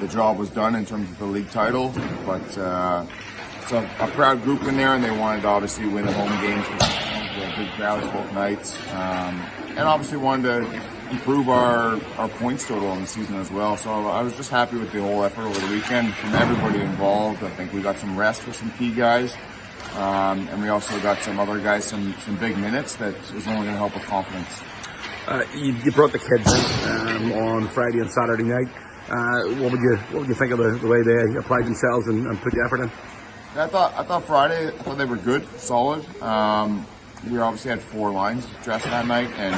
the job was done in terms of the league title. But it's a proud group in there, and they wanted to obviously win the home games with big crowds both nights, and obviously wanted to improve our points total on the season as well. So I was just happy with the whole effort over the weekend from everybody involved. I think we got some rest for some key guys, and we also got some other guys some big minutes that is only going to help with confidence. You brought the kids on Friday and Saturday night. What would you think of the way they applied themselves and put the effort in? I thought Friday, they were good, solid. We obviously had 4 lines dressed that night, and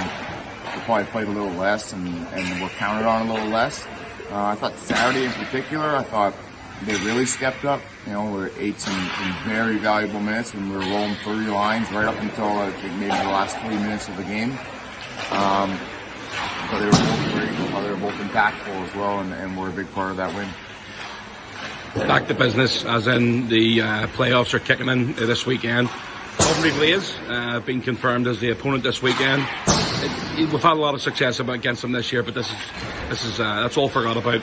we probably played a little less and were counted on a little less. I thought Saturday in particular, I thought they really stepped up. We ate some very valuable minutes, and we were rolling 30 lines right up until I think maybe the last 3 minutes of the game. But they were both great. They were both impactful as well, and were a big part of that win. Back to business, as in the playoffs are kicking in this weekend. Coventry Blaze being confirmed as the opponent this weekend. We've had a lot of success against them this year, but this is that's all forgot about.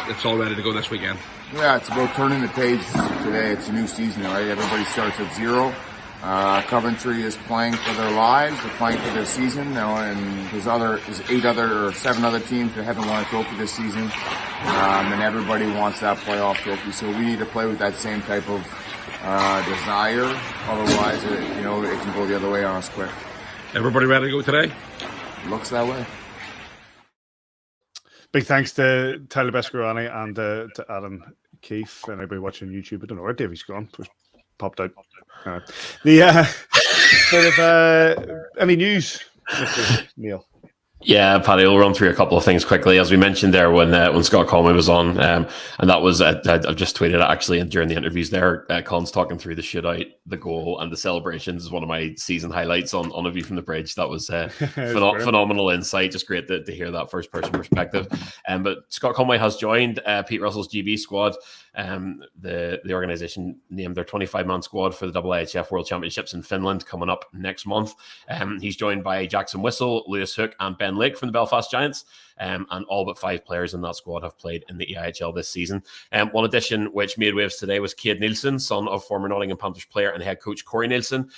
It's all ready to go this weekend. Yeah, it's about turning the page today. It's a new season, right? Everybody starts at 0. Coventry is playing for their lives. They're playing for their season now, and there's 7 other teams that haven't won a trophy this season, and everybody wants that playoff trophy. So we need to play with that same type of desire. Otherwise, it can go the other way on us quick. Everybody ready to go today? Looks that way. Big thanks to Tyler Beskorowany and to Adam Keefe and everybody watching YouTube. I don't know where Davy's gone. Just popped out. Any news, Mr. Neil? Yeah, Paddy, we'll run through a couple of things quickly. As we mentioned there when Scott Conway was on, and that was, I've just tweeted it actually during the interviews there, Con's talking through the shootout, the goal, and the celebrations is one of my season highlights on A View from the Bridge. That was phenomenal insight. Just great to hear that first-person perspective. But Scott Conway has joined Pete Russell's GB squad. The organisation named their 25-man squad for the IIHF World Championships in Finland coming up next month. He's joined by Jackson Whistle, Lewis Hook, and Ben Lake from the Belfast Giants. and all but 5 players in that squad have played in the EIHL this season. One addition which made waves today was Cade Nielsen, son of former Nottingham Panthers player and head coach Corey Nielsen.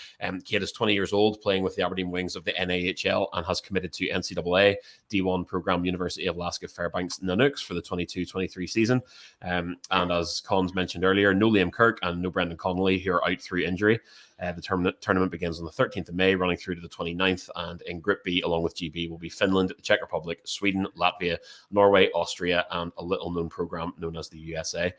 Cade is 20 years old, playing with the Aberdeen Wings of the NAHL, and has committed to NCAA D1 program University of Alaska Fairbanks Nanooks for the 22-23 season. And as Cons mentioned earlier, no Liam Kirk and no Brendan Connolly, who are out through injury. The tournament begins on the 13th of May, running through to the 29th, and in Group B, along with GB, will be Finland, the Czech Republic, Sweden, Latvia, Norway, Austria, and a little-known program known as the USA.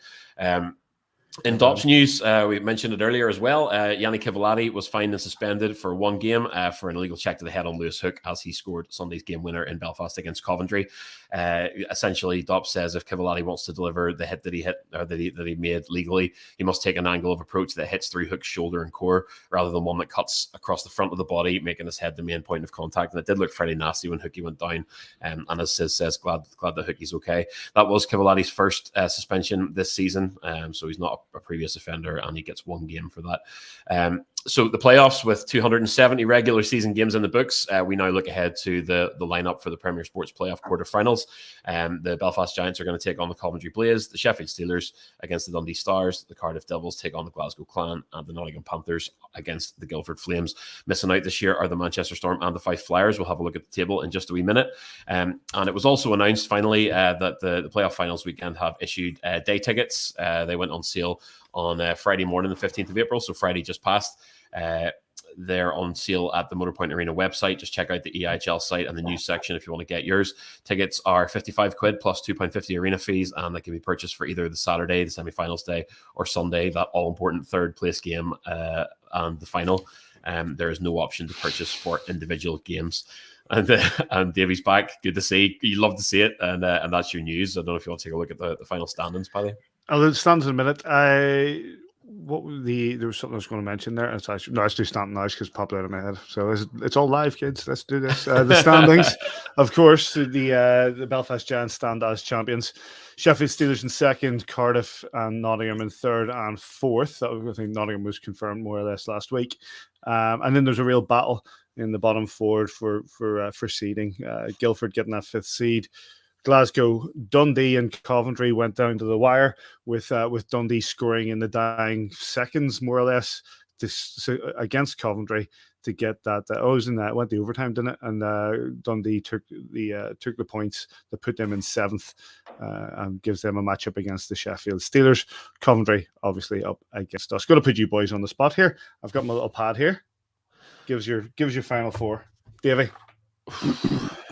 In Dops news, we mentioned it earlier as well. Yanni Kivalati was fined and suspended for 1 game for an illegal check to the head on Lewis Hook as he scored Sunday's game winner in Belfast against Coventry. Essentially, Dops says if Kivalati wants to deliver the hit that he made legally, he must take an angle of approach that hits through Hook's shoulder and core rather than one that cuts across the front of the body, making his head the main point of contact. And it did look fairly nasty when Hookie went down. And as Sis says, glad that Hookie's okay. That was Kivalati's first suspension this season, so he's not a previous offender, and he gets 1 game for that. So the playoffs, with 270 regular season games in the books, we now look ahead to the lineup for the Premier Sports playoff quarterfinals. The Belfast Giants are going to take on the Coventry Blaze, the Sheffield Steelers against the Dundee Stars, the Cardiff Devils take on the Glasgow Clan, and the Nottingham Panthers against the Guildford Flames. Missing out this year are the Manchester Storm and the Fife Flyers. We'll have a look at the table in just a wee minute. And it was also announced finally that the playoff finals weekend have issued day tickets. They went on sale on Friday morning, the 15th of April, so Friday just passed. They're on sale at the Motorpoint Arena website. Just check out the EIHL site and the news section if you want to get yours. Tickets are £55 plus £2.50 arena fees, and they can be purchased for either the Saturday, the semi-finals day, or Sunday, that all-important third place game and the final. There is no option to purchase for individual games. And Davey's back. Good to see. You love to see it, and that's your news. I don't know if you want to take a look at the final standings, Paddy. The standings in a minute. There was something I was going to mention there. Let's do standing now because it popped out of my head. So it's all live, kids. Let's do this. The standings, of course, the Belfast Giants stand as champions. Sheffield Steelers in second, Cardiff and Nottingham in third and fourth. I think Nottingham was confirmed more or less last week. And then there's a real battle in the bottom four for seeding. Guildford getting that 5th seed. Glasgow, Dundee, and Coventry went down to the wire with Dundee scoring in the dying seconds, more or less, against Coventry to get that. It went to overtime, didn't it? And Dundee took the points that put them in 7th and gives them a matchup against the Sheffield Steelers. Coventry, obviously, up against us. Going to put you boys on the spot here. I've got my little pad here. Gives your final 4, Davey.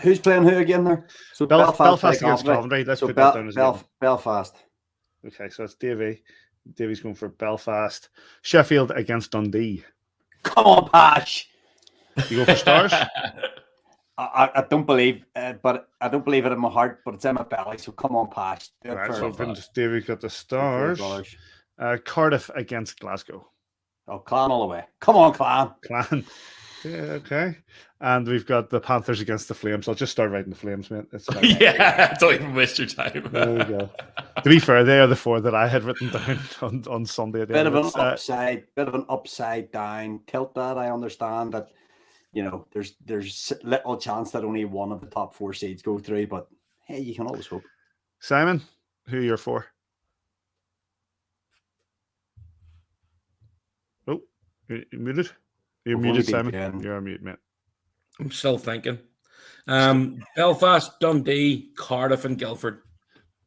Who's playing who again there? So Belfast against Coventry. Let's put that down as Belfast. Okay, so it's Davey. Davey's going for Belfast. Sheffield against Dundee. Come on, Pash. You go for Stars? I don't believe, but I don't believe it in my heart, but it's in my belly. So come on, Pash. Right, so Davey's got the Stars. Cardiff against Glasgow. Oh, Clan all the way. Come on, Clan. Yeah, okay. And we've got the Panthers against the Flames. I'll just start writing the Flames, mate. Yeah, don't even waste your time. There we go. To be fair, they are the 4 that I had written down on Sunday. Bit of an upside down tilt that I understand that, there's little chance that only one of the top 4 seeds go through, but hey, you can always hope. Simon, who are your 4? Oh, you muted? You're muted, Simon. You're on mute, mate. I'm still thinking. Belfast, Dundee, Cardiff, and Guildford.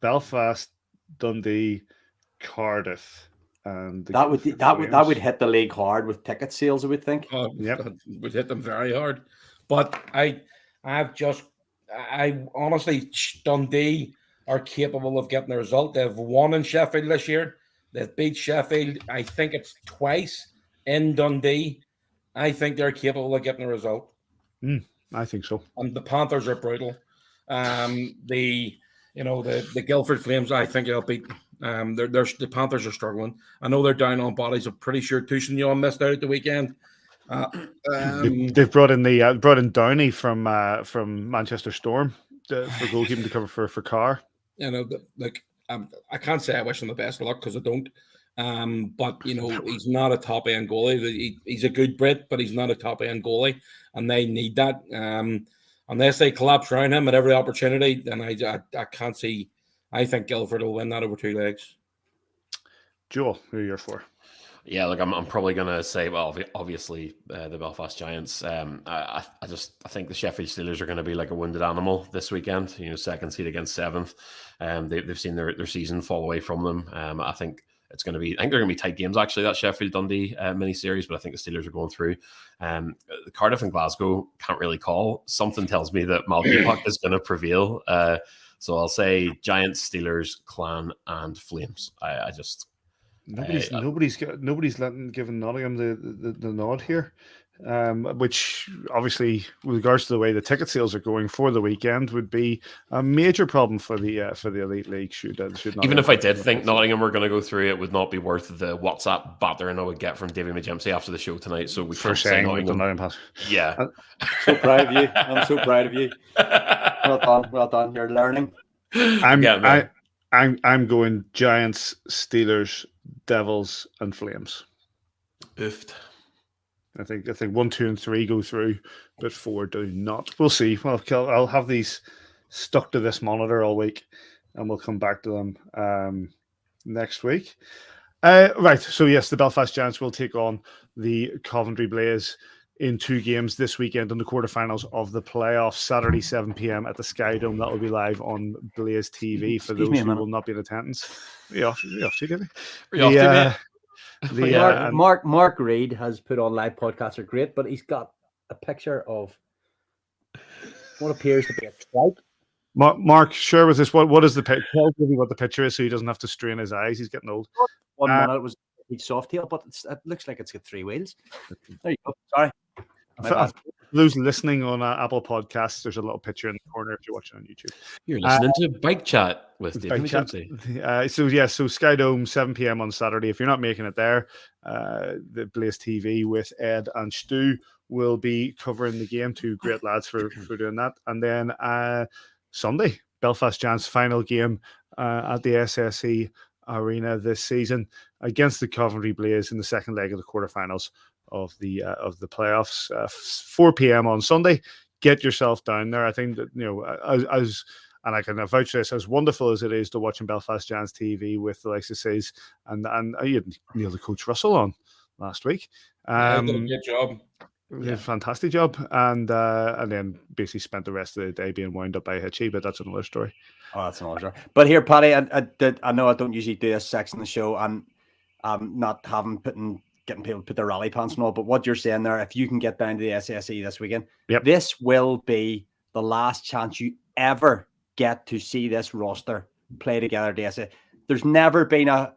Belfast, Dundee, Cardiff, and that would hit the league hard with ticket sales, I would think. Yep, would hit them very hard. But I honestly, Dundee are capable of getting a result. They've won in Sheffield this year. They've beat Sheffield. I think it's twice in Dundee. I think they're capable of getting a result. I think so. And the Panthers are brutal. The Guildford Flames, I think they'll beat. The Panthers are struggling. I know they're down on bodies. I'm pretty sure Tushin missed out at the weekend. They've brought in Downey from Manchester Storm for goalkeeping to cover for Carr. I can't say I wish him the best of luck because I don't. But he's not a top end goalie. He's a good Brit, but he's not a top end goalie, and they need that. unless they collapse around him at every opportunity, then I can't see. I think Guildford will win that over 2 legs. Joel, who are you for? Yeah, look, I'm probably going to say, well, obviously the Belfast Giants. I think the Sheffield Steelers are going to be like a wounded animal this weekend. Second seed against 7th. They've seen their season fall away from them. I think they're going to be tight games, actually, that Sheffield Dundee mini series, but I think the Steelers are going through. Cardiff and Glasgow can't really call. Something tells me that Malky Puck is going to prevail. So I'll say Giants, Steelers, Clan, and Flames. Nobody's giving Nottingham the nod here, which obviously, with regards to the way the ticket sales are going for the weekend, would be a major problem for the Elite League. Even if I did think Nottingham were going to go through, it would not be worth the WhatsApp battering I would get from David McGempsey after the show tonight. So we can't say Nottingham. Yeah, so proud of you. I'm so proud of you. Well done. You're learning. I'm going Giants, Steelers, Devils, and Flames. Oofed. I think 1, 2, and 3 go through, but 4 do not. We'll see. Well, I'll have these stuck to this monitor all week, and we'll come back to them next week. Right. So yes, the Belfast Giants will take on the Coventry Blaze in 2 games this weekend in the quarterfinals of the playoffs. Saturday, 7 p.m. at the Sky Dome. That will be live on Blaze TV for those who will not be in attendance. Are you off to, David? Mark Reid has put on live podcasts are great, but he's got a picture of what appears to be a trout. Mark, share with us what is the picture? Tell me what the picture is, so he doesn't have to strain his eyes. He's getting old. 1 minute was a soft tail, but it looks like it's got 3 wheels. There you go. Sorry. For those listening on Apple Podcasts, there's a little picture in the corner if you're watching on YouTube. You're listening to Bike Chat with David McGempsey. So Sky Dome, 7 p.m. on Saturday. If you're not making it there, the Blaze TV with Ed and Stu will be covering the game. 2 great lads for doing that. And then Sunday, Belfast Giants' final game at the SSE Arena this season against the Coventry Blaze in the second leg of the quarterfinals of the playoffs. 4 p.m. on Sunday. Get yourself down there. I think that and I can vouch this, as wonderful as it is to watching Belfast Giants TV with the likes of Says and you had Neil the Coach Russell on last week. Did a good job. Fantastic job, and then basically spent the rest of the day being wound up by Hitchy, but that's another story. Oh, that's another story. But here, Paddy, I know I don't usually do this section of the show, and not getting people to put their rally pants and all, but what you're saying there, if you can get down to the SSE this weekend, this will be the last chance you ever get to see this roster play together. There's never been a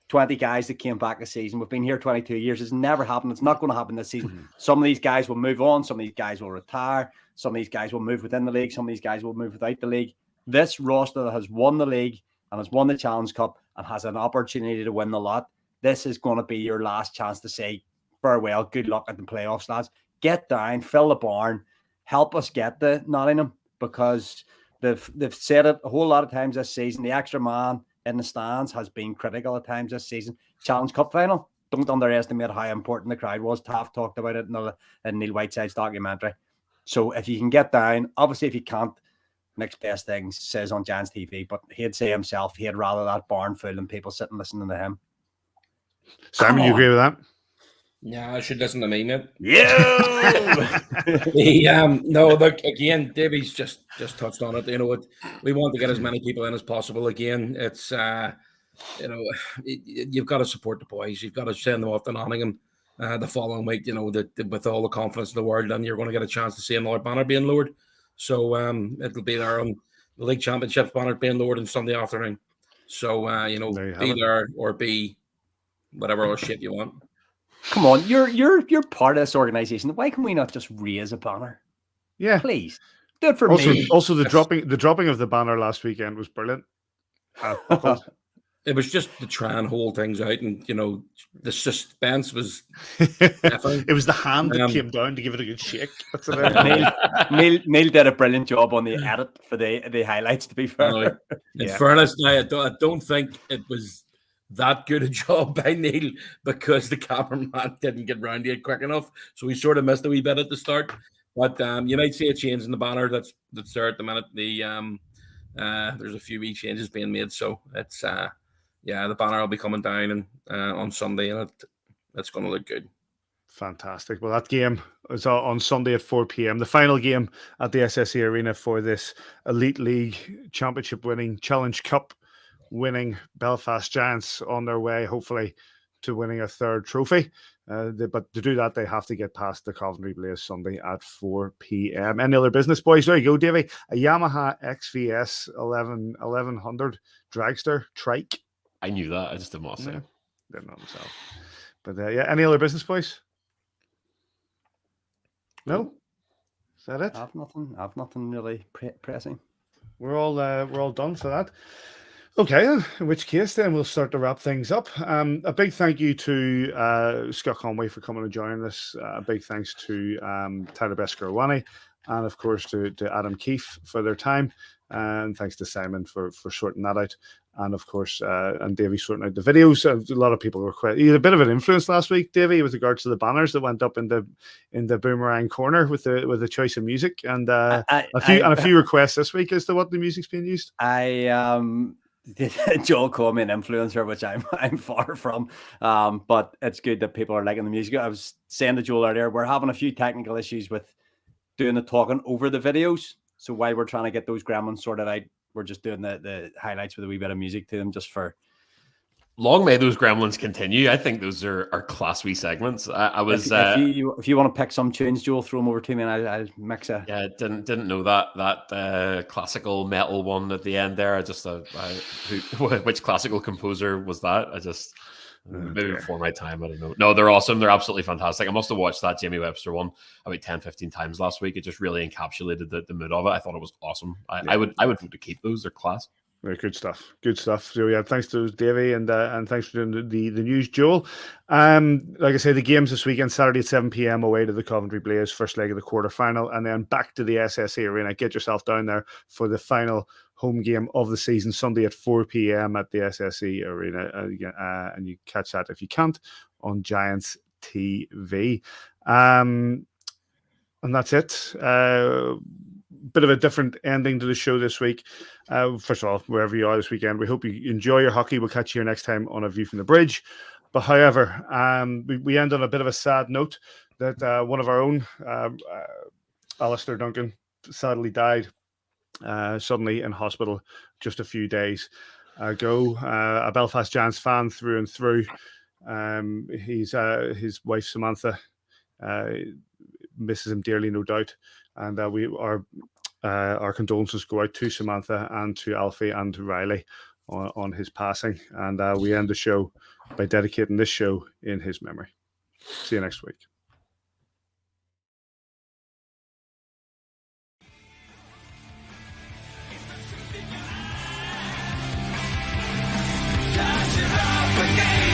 20 guys that came back this season. We've been here 22 years. It's never happened. It's not going to happen this season. Some of these guys will move on. Some of these guys will retire. Some of these guys will move within the league. Some of these guys will move without the league. This roster that has won the league and has won the Challenge Cup and has an opportunity to win the lot, this is going to be your last chance to say farewell. Good luck at the playoffs, lads. Get down, fill the barn, help us get the Nottingham, because they've said it a whole lot of times this season. The extra man in the stands has been critical at times this season. Challenge Cup final, don't underestimate how important the crowd was. Taft talked about it in Neil Whiteside's documentary. So if you can get down, obviously if you can't, next best thing says on Giants TV, but he'd say himself he'd rather that barn full than people sitting listening to him. Simon, you agree with that? Yeah, I should listen to me, mate. Yeah. No, look, again, Davey's just touched on it. We want to get as many people in as possible. Again, it's you've got to support the boys. You've got to send them off to Nottingham the following week. With all the confidence in the world, and you're going to get a chance to see another banner being lowered. So it'll be there on the League Championships banner being lowered on Sunday afternoon. So be there or be whatever other shit you want. Come on, you're part of this organization. Why can we not just raise a banner? Yeah, please do it for me. Also, the dropping of the banner last weekend was brilliant. It was just to try and hold things out, and the suspense was. It was the hand that came down to give it a good shake. That's Neil did a brilliant job on the edit for the highlights. To be fair, in fairness, I don't think it was that good a job by Neil, because the cameraman didn't get round to it quick enough, so we sort of missed a wee bit at the start. But you might see a change in the banner that's there at the minute. There's a few wee changes being made, so it's the banner will be coming down and on Sunday, and it's going to look good. Fantastic. Well, that game is on Sunday at 4 p.m. The final game at the SSE Arena for this Elite League Championship winning Challenge Cup winning Belfast Giants on their way, hopefully, to winning a third trophy. But to do that, they have to get past the Coventry Blaze Sunday at 4 p.m. Any other business, boys? There you go, Davey. A Yamaha XVS 1100 dragster trike. I knew that. I just didn't want to say it. Didn't know myself. But any other business, boys? No? Is that it? I've nothing really pressing. We're all done for that. Okay, in which case then we'll start to wrap things up. A big thank you to Scott Conway for coming and joining us. A big thanks to Tyler Beskorowany, and of course to Adam Keefe for their time. And thanks to Simon for sorting that out. And of course, and Davey sorting out the videos. A lot of people were you had a bit of an influence last week, Davey, with regards to the banners that went up in the boomerang corner with the choice of music, and a few requests this week as to what the music's being used. Joel called me an influencer, which I'm far from. But it's good that people are liking the music. I was saying to Joel earlier, we're having a few technical issues with doing the talking over the videos. So while we're trying to get those gremlins sorted out, we're just doing the highlights with a wee bit of music to them, just for. Long may those gremlins continue. I think those are class wee segments. I was if you want to pick some tunes, Joel, throw them over to me and I'll mix it. Yeah, didn't know that classical metal one at the end there. I just which classical composer was that? I just maybe before my time. I don't know. No, they're awesome. They're absolutely fantastic. I must have watched that Jamie Webster one about 10-15 times last week. It just really encapsulated the mood of it. I thought it was awesome. I would vote to keep those. They're class. Very good stuff. Good stuff. So yeah, thanks to Davey and thanks for doing the news, Joel. Like I say, the games this weekend, Saturday at 7 p.m. away to the Coventry Blaze, first leg of the quarterfinal, and then back to the SSE Arena. Get yourself down there for the final home game of the season, Sunday at 4 p.m. at the SSE Arena, and you catch that if you can't on Giants TV. And that's it. Bit of a different ending to the show this week. First of all, wherever you are this weekend, we hope you enjoy your hockey. We'll catch you here next time on A View from the Bridge. But however, we end on a bit of a sad note that one of our own, Alistair Duncan, sadly died suddenly in hospital just a few days ago. A Belfast Giants fan through and through. His wife Samantha misses him dearly, no doubt. And our condolences go out to Samantha and to Alfie and to Riley on his passing. And we end the show by dedicating this show in his memory. See you next week. Again.